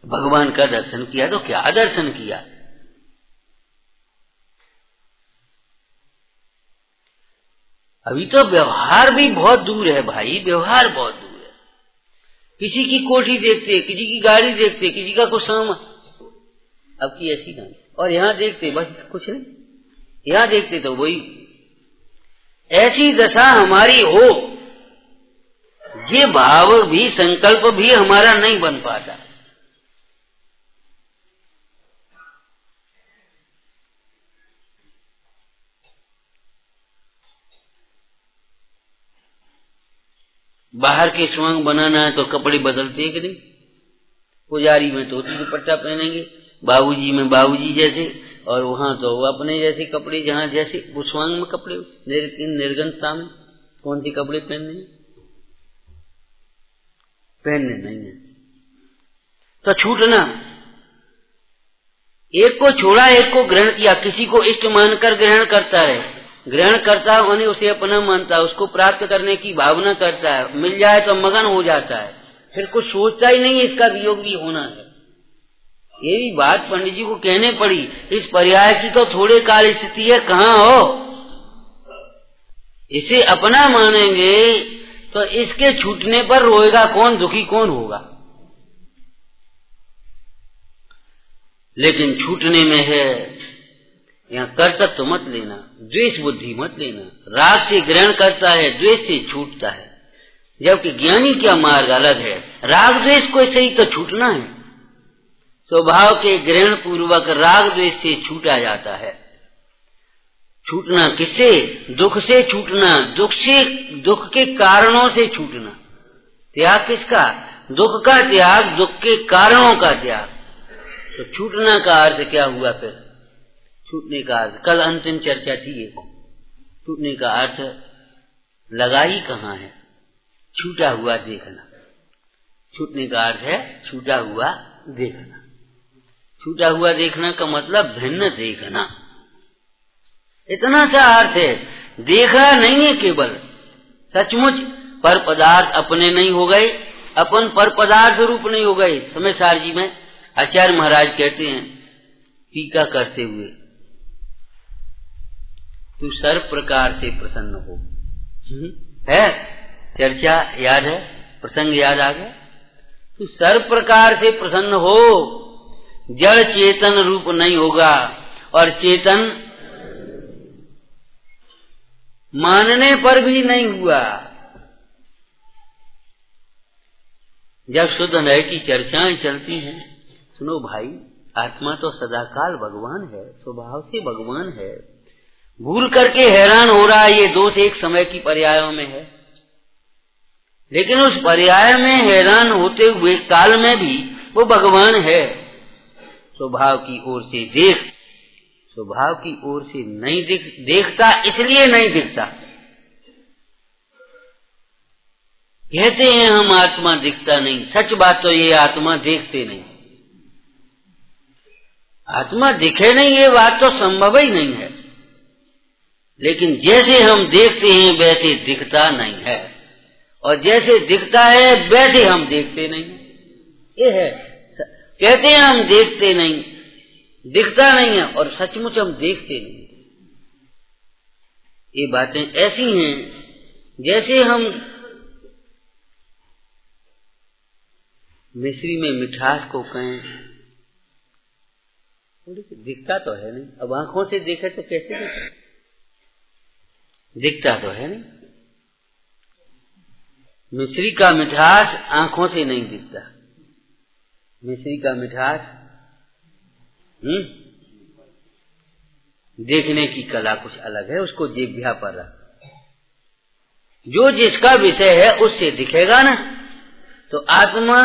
भगवान का दर्शन किया तो क्या दर्शन किया? अभी तो व्यवहार भी बहुत दूर है भाई, व्यवहार बहुत दूर है। किसी की कोठी देखते, किसी की गाड़ी देखते, किसी का कुछ सामान, अब की ऐसी नहीं। और यहाँ देखते बस कुछ नहीं, यहाँ देखते तो वही। ऐसी दशा हमारी हो, ये भाव भी, संकल्प भी हमारा नहीं बन पाता। बाहर के स्वंग बनाना है तो कपड़े बदलते कि नहीं? पुजारी में धोती दुपट्टा पहनेंगे, बाबूजी में बाबूजी जैसे, और वहां तो वो अपने जैसे कपड़े, जहां जैसे वो स्वांग में कपड़े, लेकिन निर्गनता में कौन से कपड़े पहनने हैं? पहनने नहीं है। तो छूटना, एक को छोड़ा एक को ग्रहण किया, किसी को इष्ट मानकर ग्रहण करता है, ग्रहण करता है उन्हें उसे अपना मानता है, उसको प्राप्त करने की भावना करता है, मिल जाए तो मगन हो जाता है, फिर कुछ सोचता ही नहीं इसका वियोग भी होना है। ये भी बात पंडित जी को कहने पड़ी, इस पर्याय की तो थोड़े काल स्थिति है, कहाँ हो, इसे अपना मानेंगे तो इसके छूटने पर रोएगा कौन, दुखी कौन होगा। लेकिन छूटने में है, यहाँ कर्तव्य मत लेना, द्वेष बुद्धि मत लेना, राग से ग्रहण करता है, द्वेष से छूटता है, जबकि ज्ञानी का मार्ग अलग है, राग द्वेष को से ही तो छूटना है। स्वभाव के ग्रहण पूर्वक राग द्वेष से छूटा जाता है। छूटना किससे, दुख से छूटना, दुख के कारणों से छूटना। त्याग किसका, दुख का त्याग, दुख के कारणों का त्याग। तो छूटना का अर्थ क्या हुआ फिर, छूटने का अर्थ कल अंतिम चर्चा थी ये, छूटने का अर्थ लगा ही कहाँ है, छूटा हुआ देखना। छूटने का अर्थ है छूटा हुआ देखना। छूटा हुआ देखना का मतलब भिन्न देखना, इतना सा अर्थ है। देखा नहीं है केवल, सचमुच पर पदार्थ अपने नहीं हो गए, अपन पर पदार्थ रूप नहीं हो गए। समय सार जी में आचार्य महाराज कहते हैं टीका करते हुए, तू सर्व प्रकार से प्रसन्न हो, है चर्चा याद है, प्रसंग याद आ गया। तू सर्व प्रकार से प्रसन्न हो, जड़ चेतन रूप नहीं होगा, और चेतन मानने पर भी नहीं हुआ। जब शुद्ध नय की चर्चाएं चलती हैं, सुनो भाई, आत्मा तो सदाकाल भगवान है, स्वभाव से भगवान है, भूल करके हैरान हो रहा है, ये दोष एक समय की पर्यायों में है। लेकिन उस पर्याय में हैरान होते हुए काल में भी वो भगवान है। स्वभाव की ओर से देख, स्वभाव की ओर से नहीं देखता, इसलिए नहीं दिखता। कहते हैं हम आत्मा दिखता नहीं, सच बात तो ये आत्मा देखते नहीं। आत्मा दिखे नहीं ये बात तो संभव ही नहीं है, लेकिन जैसे हम देखते हैं वैसे दिखता नहीं है, और जैसे दिखता है वैसे हम देखते नहीं। ये है, कहते हैं हम देखते नहीं, दिखता नहीं है, और सचमुच हम देखते नहीं। ये बातें ऐसी हैं जैसे हम मिश्री में मिठास को कहें, दिखता तो है नहीं, अब आंखों से देखे तो कैसे दिखे, दिखता तो है नहीं। मिश्री का मिठास आंखों से नहीं दिखता, मिश्री का मिठास देखने की कला कुछ अलग है, उसको जिह्वा पर रख, जो जिसका विषय है उससे दिखेगा ना। तो आत्मा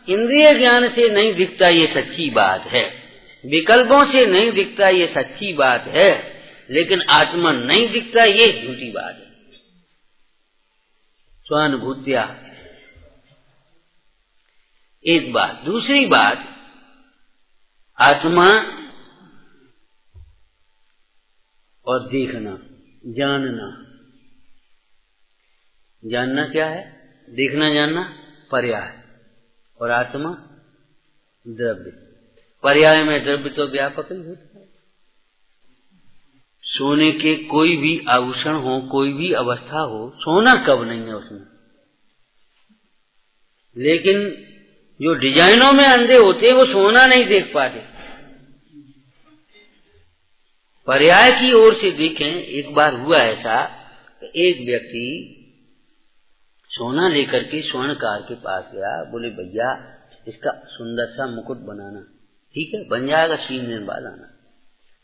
इंद्रिय ज्ञान से नहीं दिखता, ये सच्ची बात है, विकल्पों से नहीं दिखता, ये सच्ची बात है, लेकिन आत्मा नहीं दिखता, ये झूठी बात है। स्वानुभूत्या एक बात। दूसरी बात, आत्मा और देखना, जानना। जानना क्या है, देखना जानना पर्याय, और आत्मा द्रव्य। पर्याय में द्रव्य तो व्यापक ही होता है। सोने के कोई भी आभूषण हो, कोई भी अवस्था हो, सोना कब नहीं है उसमें, लेकिन जो डिजाइनों में अंधे होते वो सोना नहीं देख पाते। पर्याय की ओर से देखें, एक बार हुआ ऐसा, एक व्यक्ति सोना लेकर के स्वर्णकार के पास गया, बोले भैया इसका सुंदर सा मुकुट बनाना। ठीक है, बन जाएगा, 3 दिन बाद आना।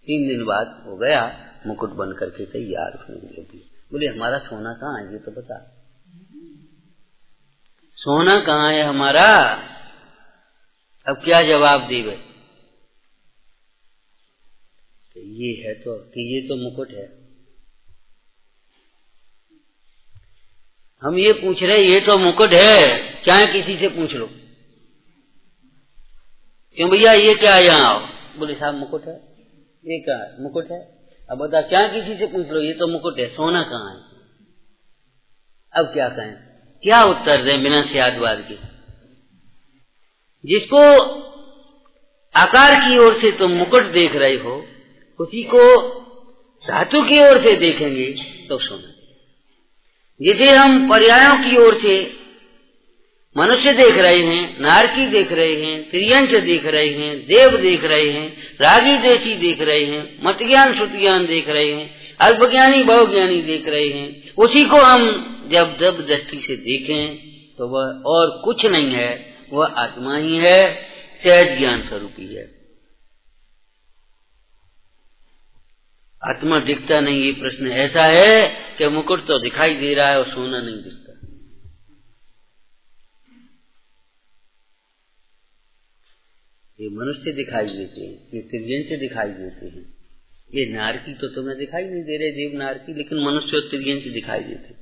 3 दिन बाद हो गया, मुकुट बन करके तैयार होने लगी। बोले हमारा सोना कहाँ है, ये तो बता, सोना कहाँ है हमारा। अब क्या जवाब देवे, ये है तो कि ये तो मुकुट है। हम ये पूछ रहे, ये तो मुकुट है, चाहे किसी से पूछ लो, क्यों भैया ये क्या है यहाँ आओ, बोले साहब मुकुट है, ये क्या है, मुकुट है। अब बता, चाहे किसी से पूछ लो ये तो मुकुट है, सोना कहाँ है। अब क्या कहें, क्या उत्तर दें बिना सियादवाद के। जिसको आकार की ओर से तुम मुकुट देख रहे हो, उसी को धातु की ओर से देखेंगे तो सोना। जिसे हम पर्यायों की ओर से मनुष्य देख रहे हैं, नारकी देख रहे हैं, त्रियंच देख रहे हैं, देव देख रहे हैं, रागी देशी देख रहे हैं, मतज्ञान श्रुतिज्ञान देख रहे हैं, अल्पज्ञानी बहुज्ञानी देख रहे हैं, उसी को हम जब जब दृष्टि से देखें तो वह और कुछ नहीं है, वह आत्मा ही है, सहज ज्ञान स्वरूपी है। आत्मा दिखता नहीं, ये प्रश्न ऐसा है कि मुकुट तो दिखाई दे रहा है और सोना नहीं दिखता। ये मनुष्य दिखाई देते हैं, ये त्रियंच दिखाई देते हैं, ये नारकी तो तुम्हें दिखाई नहीं दे रहे, देव नारकी, लेकिन मनुष्य और त्रियंच दिखाई देते।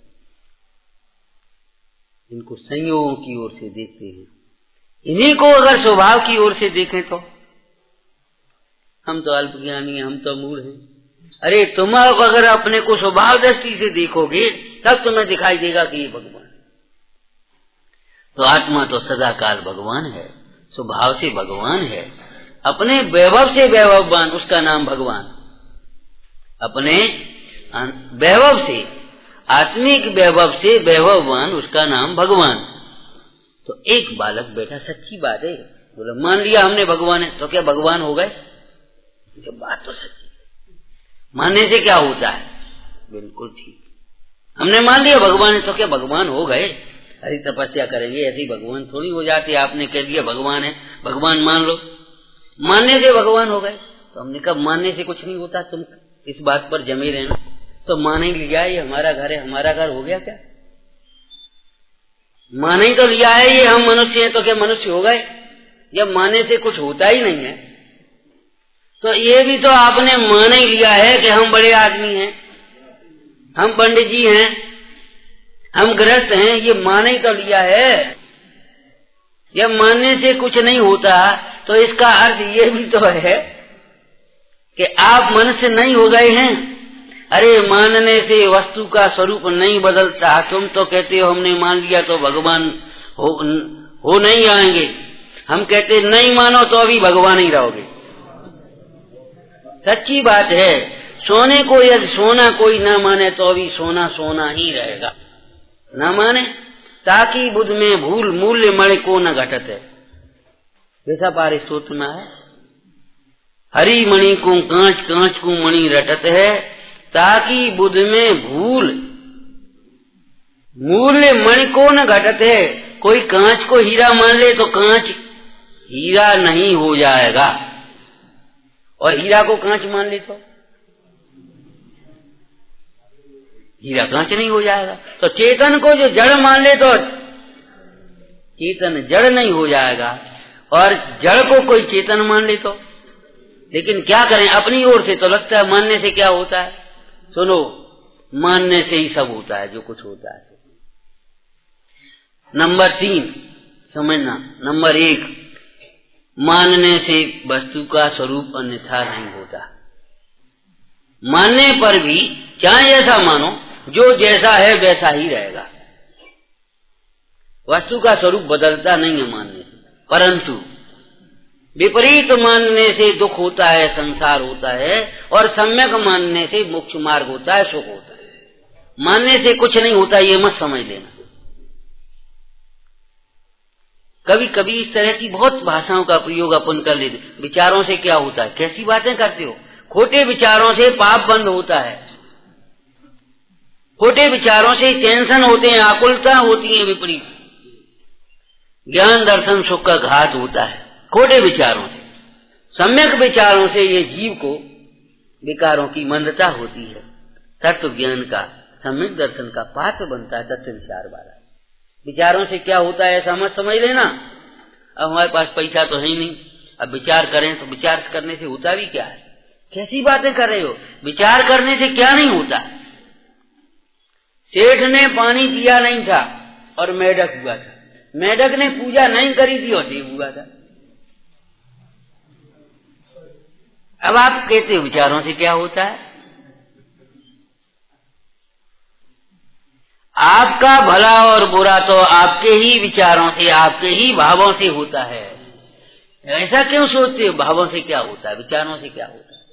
इनको संयोगों की ओर से देखते हैं। इन्हीं को अगर स्वभाव की ओर से देखें तो हम तो अल्पज्ञानी, हम तो मूढ़ हैं। अरे तुम अगर अपने को स्वभाव दृष्टि से देखोगे तब तुम्हें दिखाई देगा कि ये भगवान। तो आत्मा तो सदा काल भगवान है, स्वभाव से भगवान है, अपने वैभव से वैभववान, उसका नाम भगवान। अपने वैभव से, आत्मिक वैभव से वैभववान, उसका नाम भगवान। तो एक बालक बैठा, सच्ची बात है, बोला मान लिया हमने भगवान है, तो क्या भगवान हो गए? तो बात तो सच्ची है, मानने से क्या होता है? बिल्कुल ठीक, हमने मान लिया भगवान है, तो क्या भगवान हो गए? अरे तपस्या करेंगे ऐसे ही भगवान थोड़ी हो जाते। आपने कह दिया भगवान है, भगवान मान लो, मानने से भगवान हो गए। तो हमने कहा मानने से कुछ नहीं होता, तुम इस बात पर जमे रहना। तो मान ही लिया ये हमारा घर है, हमारा घर हो गया क्या? मान ही तो लिया है ये हम मनुष्य हैं, तो क्या मनुष्य हो गए? जब मानने से कुछ होता ही नहीं है, तो ये भी तो आपने मान ही लिया है कि हम बड़े आदमी हैं, हम पंडित जी हैं, हम गृहस्थ हैं, ये मान ही तो लिया है। जब मानने से कुछ नहीं होता तो इसका अर्थ ये भी तो है कि आप मनुष्य नहीं हो गए हैं। अरे मानने से वस्तु का स्वरूप नहीं बदलता। तुम तो कहते हो हमने मान लिया तो भगवान हो नहीं आएंगे, हम कहते नहीं मानो तो अभी भगवान ही रहोगे। सच्ची बात है, सोने को यदि सोना कोई ना माने तो अभी सोना सोना ही रहेगा, ना माने ताकि बुध में भूल मूल्य मणि को न घटत है। वैसा पारे सूत्र में है, हरी मणि को कांच, कांच को मणि रटत है, ताकि बुध में भूल मूल्य मणि को न घटत है। कोई कांच को हीरा मान ले तो कांच हीरा नहीं हो जाएगा, और हीरा को कांच मान ले तो हीरा कांच नहीं हो जाएगा। तो चेतन को जो जड़ मान ले तो चेतन जड़ नहीं हो जाएगा, और जड़ को कोई चेतन मान ले तो। लेकिन क्या करें, अपनी ओर से तो लगता है मानने से क्या होता है। सुनो, मानने से ही सब होता है जो कुछ होता है। नंबर 3 समझना। नंबर 1, मानने से वस्तु का स्वरूप अन्यथा नहीं होता। मानने पर भी चाहे ऐसा मानो, जो जैसा है वैसा ही रहेगा। वस्तु का स्वरूप बदलता नहीं है मानने से, परंतु विपरीत मानने से दुख होता है, संसार होता है, और सम्यक मानने से मोक्ष मार्ग होता है, सुख होता है। मानने से कुछ नहीं होता, ये मत समझ लेना। कभी कभी इस तरह की बहुत भाषाओं का प्रयोग अपन कर लेते। विचारों से क्या होता है, कैसी बातें करते हो। खोटे विचारों से पाप बंद होता है, खोटे विचारों से टेंशन होते हैं, आकुलता होती है, विपरीत ज्ञान दर्शन सुख का घात होता है खोटे विचारों से। सम्यक विचारों से ये जीव को विकारों की मंदता होती है, तत्व ज्ञान का, सम्यक दर्शन का पात्र बनता है तत्व विचार वाला। विचारों से क्या होता है ऐसा मत समझ लेना। अब हमारे पास पैसा तो है ही नहीं, अब विचार करें तो विचार करने से होता भी क्या है। कैसी बातें कर रहे हो, विचार करने से क्या नहीं होता। सेठ ने पानी पिया नहीं था और मेढक हुआ था, मेढक ने पूजा नहीं करी थी और देव हुआ था। अब आप कहते विचारों से क्या होता है? आपका भला और बुरा तो आपके ही विचारों से, आपके ही भावों से होता है। ऐसा क्यों सोचते हो? भावों से क्या होता है, विचारों से क्या होता है,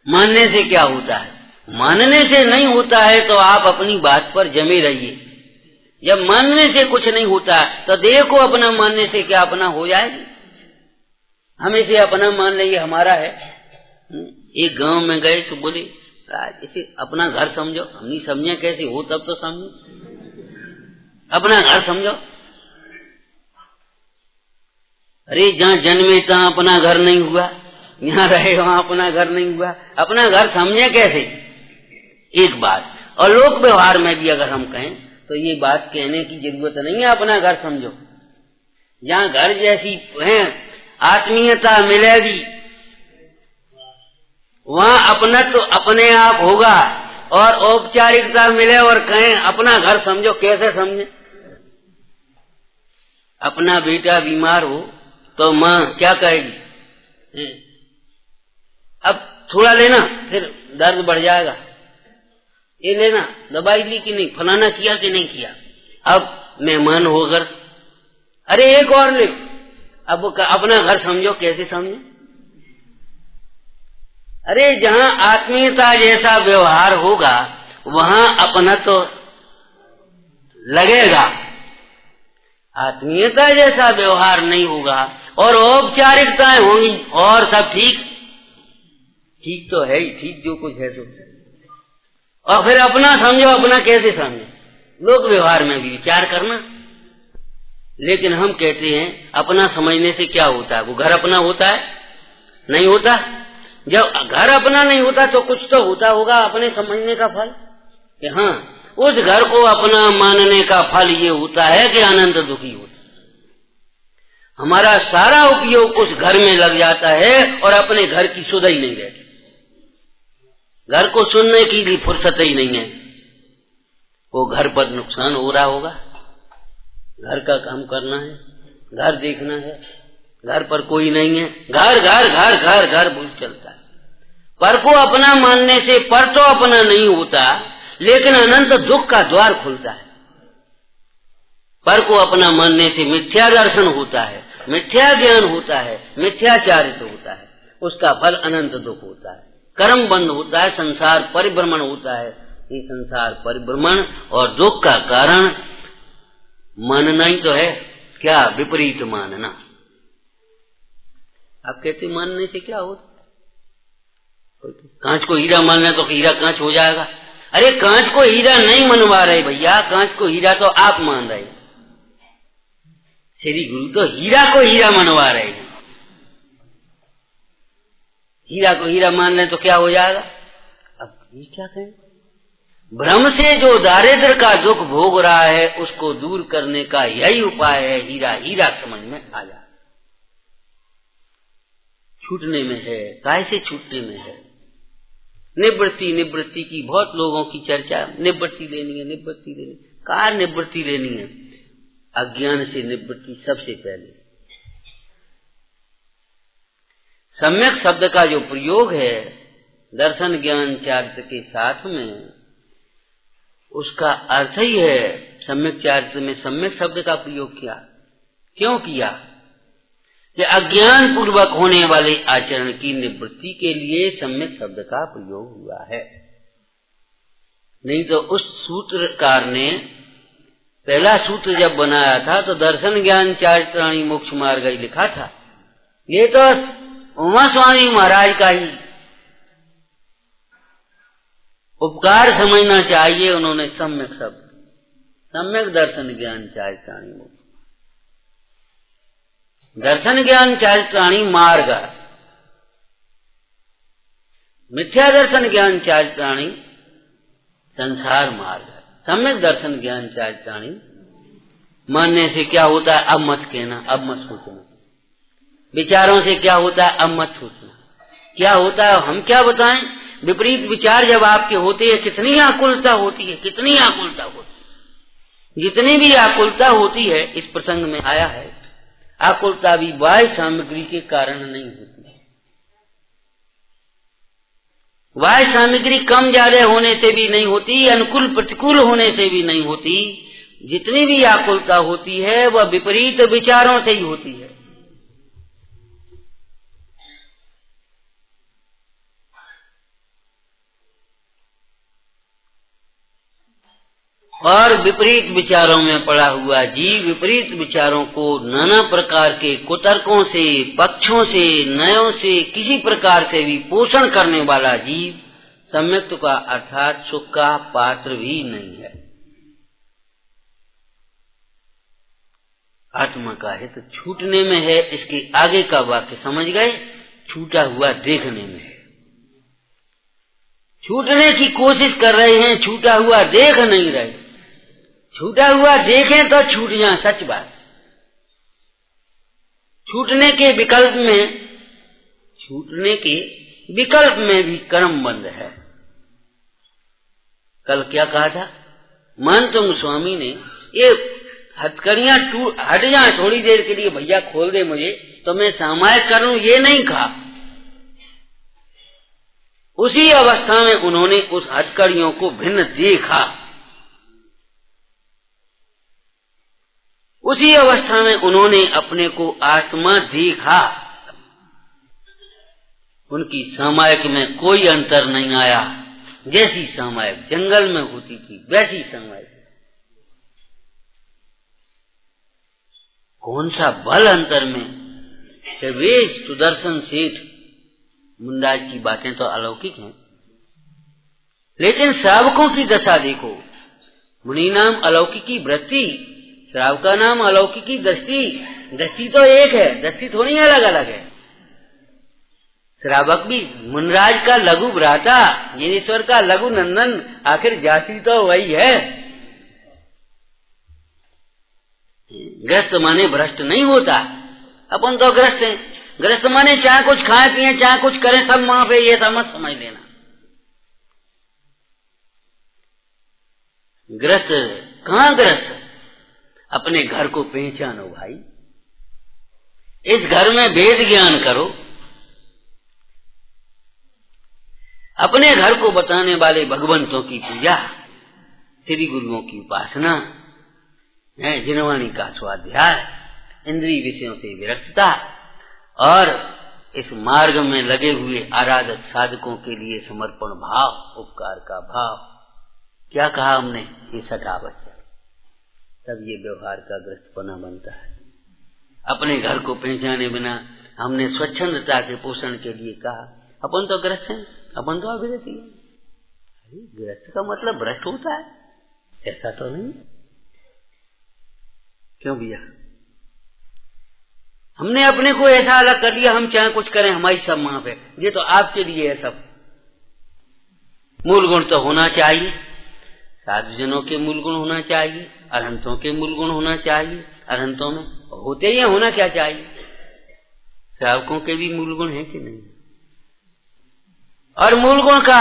मानने से क्या होता है? मानने से नहीं होता है तो आप अपनी बात पर जमे रहिए। जब मानने से कुछ नहीं होता तो देखो अपना मानने से क्या अपना हो जाएगी। हम इसे अपना मान लेंगे, हमारा है। एक गांव में गए तो बोले इसे अपना घर समझो। हम नहीं समझे, कैसे हो तब तो समझो, अपना घर समझो। अरे जहां जन्मे तहां अपना घर नहीं हुआ, यहाँ रहे वहां अपना घर नहीं हुआ, अपना घर समझे कैसे? एक बात। और लोक व्यवहार में भी अगर हम कहें तो ये बात कहने की जरूरत नहीं है अपना घर समझो। जहां घर जैसी है आत्मीयता मिलेगी वहां अपना तो अपने आप होगा, और औपचारिकता मिले और कहें अपना घर समझो, कैसे समझे? अपना बेटा बीमार हो तो माँ क्या कहेगी? अब थोड़ा लेना, फिर दर्द बढ़ जाएगा, ये लेना, दवाई ली कि नहीं, फलाना किया कि नहीं किया। अब मेहमान होकर अरे एक और ले, अब अपना घर समझो, कैसे समझे? अरे जहां आत्मीयता जैसा व्यवहार होगा वहां अपना तो लगेगा। आत्मीयता जैसा व्यवहार नहीं होगा और औपचारिकताएं होंगी और सब ठीक ठीक तो है ही, ठीक जो कुछ है तो, और फिर अपना समझो, अपना कैसे समझो? लोक व्यवहार में भी विचार करना। लेकिन हम कहते हैं अपना समझने से क्या होता है? वो घर अपना होता है? नहीं होता। जब घर अपना नहीं होता तो कुछ तो होता होगा अपने समझने का फल, कि हाँ उस घर को अपना मानने का फल ये होता है कि अनंत दुखी होता है। हमारा सारा उपयोग उस घर में लग जाता है और अपने घर की सुध ही नहीं रहती। घर को सुनने की भी फुर्सत ही नहीं है। वो घर पर नुकसान हो रहा होगा, घर का काम करना है, घर देखना है, घर पर कोई नहीं है, घर घर घर घर घर भूल चलता है। पर को अपना मानने से पर तो अपना नहीं होता, लेकिन अनंत दुख का द्वार खुलता है। पर को अपना मानने से मिथ्या दर्शन होता है, मिथ्या ज्ञान होता है, मिथ्याचारित्र होता है, उसका फल अनंत दुख होता है, कर्म बंध होता है, संसार परिभ्रमण होता है। ये संसार परिभ्रमण और दुख का कारण मानना ही तो है। क्या? विपरीत मानना। आप कहते मानने से क्या होता? कांच को हीरा मान लें तो हीरा कांच हो जाएगा। अरे कांच को हीरा नहीं मनवा रहे भैया, कांच को हीरा तो आप मान रहे। श्री गुरु तो हीरा को हीरा मनवा रहे हैं। हीरा को हीरा मान लें तो क्या हो जाएगा? अब ये क्या कहें? भ्रम से जो दारिद्र का दुख भोग रहा है उसको दूर करने का यही उपाय है, हीरा हीरा समझ में आ जाए। छूटने में है, काय से छूटने में है? निवृत्ति निवृत्ति की बहुत लोगों की चर्चा, निवृत्ति लेनी है, निवृत्ति लेनी। कहाँ निवृत्ति लेनी है? अज्ञान से निवृत्ति सबसे पहले। सम्यक शब्द का जो प्रयोग है दर्शन ज्ञान चारित्र के साथ में, उसका अर्थ ही है सम्यक चारित्र में सम्यक शब्द का प्रयोग किया। क्यों किया? कि अज्ञान पूर्वक होने वाले आचरण की निवृत्ति के लिए सम्यक शब्द का प्रयोग हुआ है। नहीं तो उस सूत्रकार ने पहला सूत्र जब बनाया था तो दर्शन ज्ञान चारित्राणि मोक्ष मार्ग ही लिखा था। ये तो उमा स्वामी महाराज का ही उपकार समझना चाहिए। उन्होंने सम्यक शब्द, सम्यक दर्शन ज्ञान चारित्राणि मोक्ष, दर्शन ज्ञान चारित्राणि मार्ग, मिथ्या दर्शन ज्ञान चारित्राणि संसार मार्ग। सम्यक दर्शन ज्ञान चारित्राणि मानने से क्या होता है? अब मत कहना, अब मत सोचना। विचारों से क्या होता है? अब मत सोचना। क्या होता है? हम क्या बताएं? विपरीत विचार जब आपके होते हैं कितनी आकुलता होती है, कितनी आकुलता होती है। जितनी भी आकुलता होती है, इस प्रसंग में आया है, आकुलता भी बाह्य सामग्री के कारण नहीं होती है। बाह्य सामग्री कम ज्यादा होने से भी नहीं होती, अनुकूल प्रतिकूल होने से भी नहीं होती। जितनी भी आकुलता होती है वह विपरीत विचारों से ही होती है। और विपरीत विचारों में पड़ा हुआ जीव विपरीत विचारों को नाना प्रकार के कुतर्कों से, पक्षों से, नयों से, किसी प्रकार से भी पोषण करने वाला जीव सम्यक्त्व का अर्थात सुख का पात्र भी नहीं है। आत्मा का हित छूटने में है। इसके आगे का वाक्य समझ गए? छूटा हुआ देखने में है। छूटने की कोशिश कर रहे हैं, छूटा हुआ देख नहीं रहे। छूटा हुआ देखें तो छूट जाए, सच बात। छूटने के विकल्प में भी कर्म बंद है। कल क्या कहा था? मानतंग स्वामी ने, ये हथकड़ियां हट जाए थोड़ी देर के लिए, भैया खोल दे मुझे तो मैं सामायिक करूं, ये नहीं कहा। उसी अवस्था में उन्होंने उस हथकड़ियों को भिन्न देखा। उसी अवस्था में उन्होंने अपने को आत्मा देखा। उनकी सामायिक में कोई अंतर नहीं आया। जैसी सामायिक जंगल में होती थी वैसी सामायिक। कौन सा बल अंतर में? वे सुदर्शन सेठ मुंडाज की बातें तो अलौकिक हैं, लेकिन श्रावकों की दशा देखो। मुनि नाम अलौकिकी वृत्ति, श्रावका नाम अलौकिकी दृष्टि। दृष्टि तो एक है, दृष्टि थोड़ी अलग अलग है। श्रावक भी मुनराज का लघु भ्राता, जिनेश्वर का लघु नंदन, आखिर जाति तो वही है। ग्रस्त माने भ्रष्ट नहीं होता। अपन तो ग्रस्त हैं। ग्रस्त माने चाहे कुछ खाए पिए, चाहे कुछ करें, सब मां पे, ये मत समझ लेना। ग्रस्त कहां ग्रस्त? अपने घर को पहचानो भाई। इस घर में वेद ज्ञान करो। अपने घर को बताने वाले भगवंतों की पूजा, श्री गुरुओं की उपासना, जिनवाणी का स्वाध्याय, इंद्रिय विषयों से विरक्तता और इस मार्ग में लगे हुए आराधक साधकों के लिए समर्पण भाव, उपकार का भाव। क्या कहा हमने? ये सटावश्यक। तब ये व्यवहार का ग्रस्तपना बनता है। अपने घर को पहचाने बिना हमने स्वच्छंदता के पोषण के लिए कहा। अपन तो ग्रस्त हैं, अपन तो अभिरति है। ग्रस्त का मतलब भ्रष्ट होता है? ऐसा तो नहीं। क्यों भैया? हमने अपने को ऐसा अलग कर लिया, हम चाहे कुछ करें, हमारी सब माफ है। ये तो आपके लिए है सब। मूल गुण तो होना चाहिए। साधुजनों के मूल गुण होना चाहिए, अरहंतों के मूल गुण होना चाहिए। अरहंतों में होते ही होना क्या चाहिए? श्रावकों के भी मूल गुण है कि नहीं? और मूल गुण का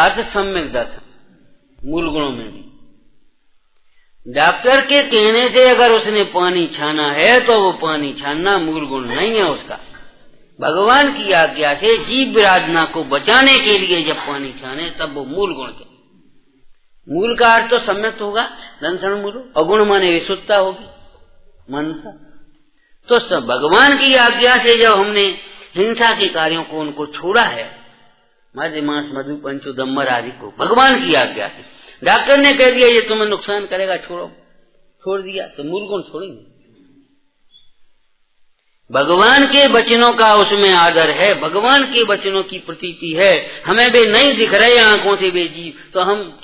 अर्थ सम्यक दर्शन। मूल गुणों में भी डॉक्टर के कहने से अगर उसने पानी छाना है तो वो पानी छानना मूल गुण नहीं है उसका। भगवान की आज्ञा से जीव विराधना को बचाने के लिए जब पानी छाने तब वो मूल गुण के। मूल का अर्थ तो सम्यक होगा, दंसन मूल। अगुण माने विशुद्धता होगी, मनसा। तो सब भगवान की आज्ञा से जब हमने हिंसा के कार्यों को उनको छोड़ा है, मध्य मांस, मधु, पंचो, दम्बर आदि को, भगवान की आज्ञा से। डॉक्टर ने कह दिया ये तुम्हें नुकसान करेगा, छोड़ो, छोड़ दिया, तो मूल गुण छोड़ेंगे। भगवान के वचनों का उसमें आदर है, भगवान के वचनों की प्रतीति है। हमें वे नहीं दिख रहे आंखों से वे जीव, तो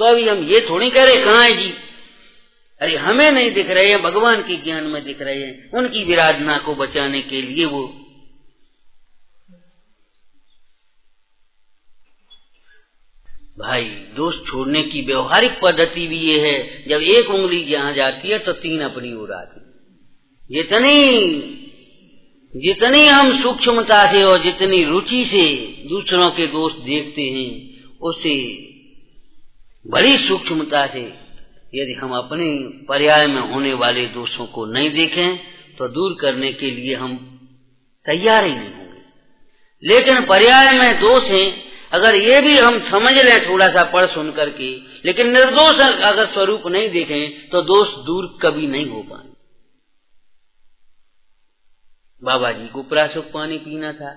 अभी हम ये थोड़ी कह रहे कहाँ है जीव। अरे हमें नहीं दिख रहे हैं, भगवान के ज्ञान में दिख रहे हैं। उनकी विराधना को बचाने के लिए वो भाई दोष छोड़ने की व्यवहारिक पद्धति भी ये है। जब एक उंगली जहां जाती है तो तीन अपनी ओर आती है। जितनी हम सूक्ष्मता से और जितनी रुचि से दूसरों के दोष देखते हैं, उससे बड़ी सूक्ष्मता से यदि हम अपने पर्याय में होने वाले दोषों को नहीं देखें तो दूर करने के लिए हम तैयार ही नहीं होंगे। लेकिन पर्याय में दोष हैं, अगर ये भी हम समझ लें थोड़ा सा पढ़ सुन करके, लेकिन निर्दोष अगर स्वरूप नहीं देखें तो दोष दूर कभी नहीं हो पाए। बाबा जी को प्राशुक पानी पीना था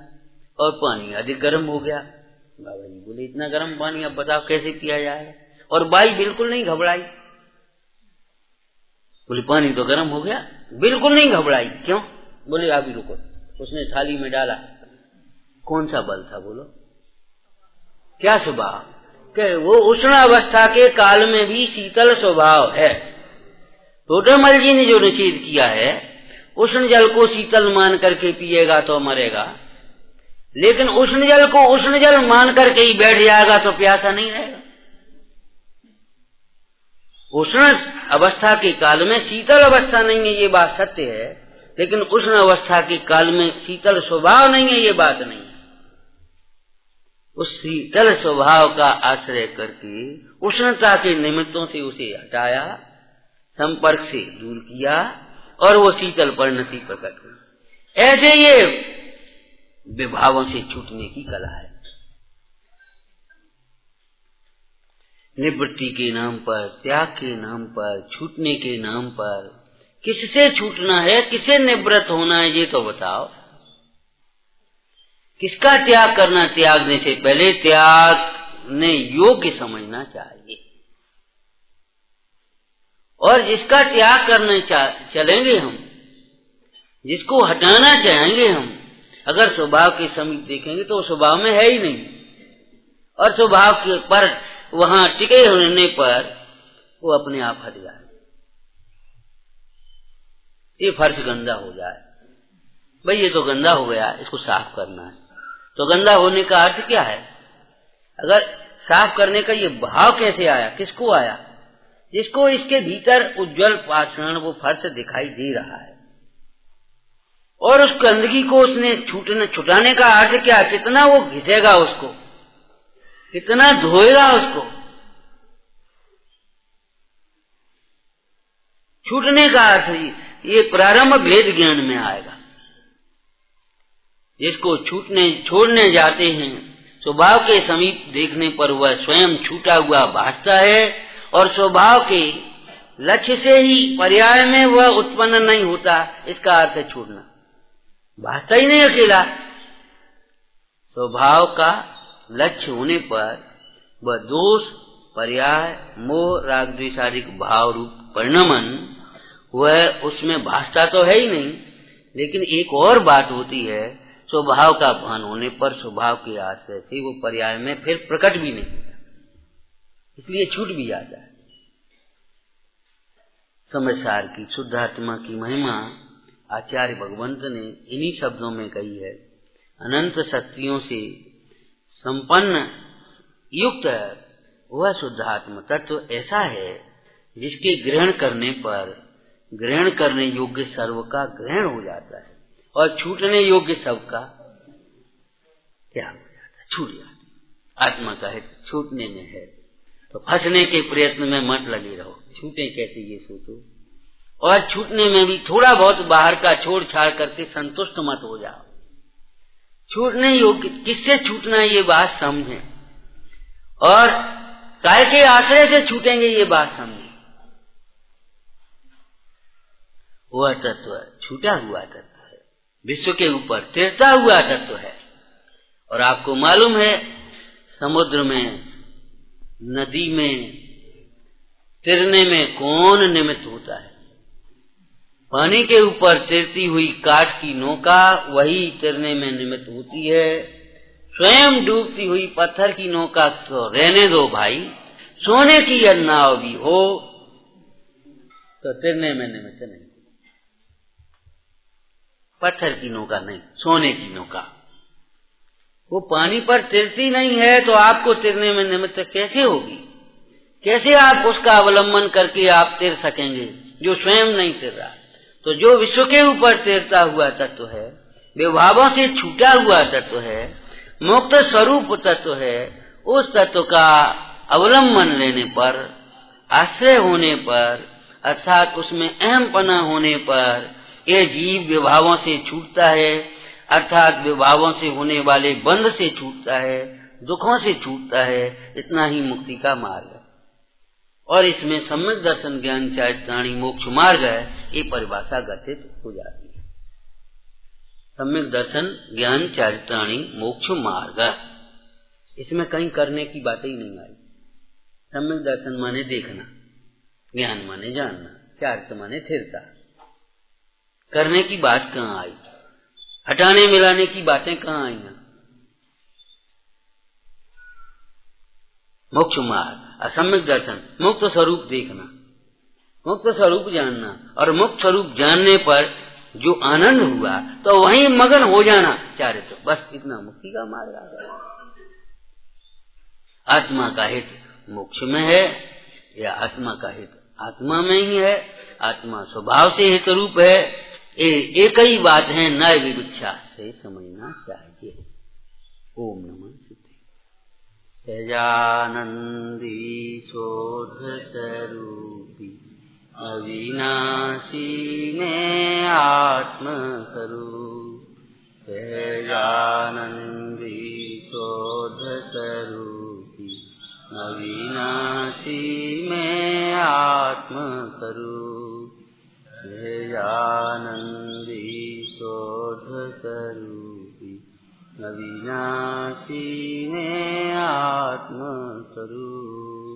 और पानी अधिक गर्म हो गया। बाबा जी बोले इतना गर्म पानी अब बताओ कैसे पिया जाए, और बाई बिल्कुल नहीं घबराई। बोले पानी तो गर्म हो गया, बिल्कुल नहीं घबराई। क्यों? बोले अभी रुको। उसने थाली में डाला। कौन सा बल था बोलो? क्या स्वभाव? कि वो उष्ण अवस्था के काल में भी शीतल स्वभाव है। टोडरमल जी ने जो निषेध किया है, उष्ण जल को शीतल मान करके पिएगा तो मरेगा, लेकिन उष्ण जल को उष्ण जल मान करके ही बैठ जाएगा तो प्यासा नहीं रहेगा। उष्ण अवस्था के काल में शीतल अवस्था नहीं है, ये बात सत्य है, लेकिन उष्ण अवस्था के काल में शीतल स्वभाव नहीं है, ये बात नहीं है। उस शीतल स्वभाव का आश्रय करके उष्णता के निमित्तों से उसे हटाया, संपर्क से दूर किया और वो शीतल परिणति प्रकट हुई। ऐसे ये विभावों से छूटने की कला है। निवृत्ति के नाम पर, त्याग के नाम पर, छूटने के नाम पर किससे छूटना है, किसे निवृत्त होना है, ये तो बताओ। किसका त्याग करना? त्यागने से पहले त्यागने योग्य समझना चाहिए। और जिसका त्याग करने चलेंगे हम, जिसको हटाना चाहेंगे हम, अगर स्वभाव के समीप देखेंगे तो स्वभाव में है ही नहीं, और स्वभाव के पर वहां टिके होने पर वो अपने आप हट जाए। ये फर्श गंदा हो जाए, भाई ये तो गंदा हो गया, इसको साफ करना है। तो गंदा होने का अर्थ क्या है? अगर साफ करने का ये भाव कैसे आया, किसको आया? जिसको इसके भीतर उज्जवल पाषाण वो फर्श दिखाई दे रहा है, और उस गंदगी को उसने छुटाने का अर्थ क्या? कितना वो घिसेगा उसको, कितना धोएगा उसको। छूटने का अर्थ ये प्रारंभ भेद ज्ञान में आएगा। जिसको छोड़ने जाते हैं, स्वभाव के समीप देखने पर वह स्वयं छूटा हुआ भासता है, और स्वभाव के लक्ष्य से ही पर्याय में वह उत्पन्न नहीं होता। इसका अर्थ है छोड़ना। भासता ही नहीं अकेला। स्वभाव का लक्ष्य होने पर वह दोष, पर्याय, मोह, राग, द्वेष आदि भाव रूप परिणमन वह उसमें भासता तो है ही नहीं। लेकिन एक और बात होती है, स्वभाव का भान होने पर स्वभाव के आश्रय से वो पर्याय में फिर प्रकट भी नहीं होता, इसलिए छूट भी जाता है। समझसार की शुद्ध आत्मा की महिमा आचार्य भगवंत ने इन्हीं शब्दों में कही है। अनंत शक्तियों से संपन्न युक्त वह शुद्ध आत्मा तत्व ऐसा है जिसके ग्रहण करने पर ग्रहण करने योग्य सर्व का ग्रहण हो जाता है, और छूटने योग्य सबका क्या हो जाता है, छूट जाता है। आत्मा का है छूटने में है, तो फंसने के प्रयत्न में मत लगे रहो। छूटे कैसे ये सोचो, और छूटने में भी थोड़ा बहुत बाहर का छोड़ छाड़ करके संतुष्ट मत हो जाओ। छूटने योग्य किससे छूटना है ये बात समझें, और काय के आश्रय से छूटेंगे ये बात समझें। वह तत्व छूटा हुआ तत्व है, विश्व के ऊपर तैरता हुआ तत्व है। और आपको मालूम है, समुद्र में, नदी में तैरने में कौन निमित्त होता है? पानी के ऊपर तैरती हुई काठ की नौका वही तैरने में निमित्त होती है। स्वयं डूबती हुई पत्थर की नौका तो रहने दो भाई, सोने की यदि नाव भी हो तो तैरने में निमित्त नहीं। पत्थर की नौका नहीं, सोने की नौका। वो पानी पर तैरती नहीं है तो आपको तैरने में निमित्त कैसे होगी? कैसे आप उसका अवलंबन करके आप तैर सकेंगे जो स्वयं नहीं तैर रहा? तो जो विश्व के ऊपर तैरता हुआ तत्व है, विभावों से छूटा हुआ तत्व है, मुक्त स्वरूप तत्व है, उस तत्व का अवलंबन लेने पर आश्रय होने पर अर्थात उसमें अहमपना होने पर ये जीव विभावों से छूटता है, अर्थात विभावों से होने वाले बंध से छूटता है, दुखों से छूटता है। इतना ही मुक्ति का मार्ग है। और इसमें सम्यक दर्शन ज्ञान चारित्राणी मोक्ष मार्ग है, ये परिभाषा गठित हो जाती है। सम्यक दर्शन ज्ञान चारित्राणी मोक्ष मार्ग, इसमें कहीं करने की बात ही नहीं आई। सम्यक दर्शन माने देखना, ज्ञान माने जानना, चारित्र माने स्थिरता। करने की बात कहाँ आई? हटाने मिलाने की बातें कहाँ आई? मोक्ष मार्ग, असम्यक दर्शन, मुक्त स्वरूप देखना, मुक्त स्वरूप जानना, और मुक्त स्वरूप जानने पर जो आनंद हुआ तो वहीं मगन हो जाना चारित्र, बस इतना मुक्ति का मार्ग आ गया। आत्मा का हित मोक्ष में है या आत्मा का हित आत्मा में ही है? आत्मा स्वभाव से हित रूप है। एक ही बात है, नए विवक्षा से समझना चाहिए। ओम नमः शिवाय। सहजानंदी शोध स्वरूपी अविनाशी में आत्म स्वरूप, सहजानंदी शोध स्वरूपी अविनाशी में आत्म स्वरूप, सहजानंदी शोध स्वरूपी अविनाशी में आत्म स्वरूप।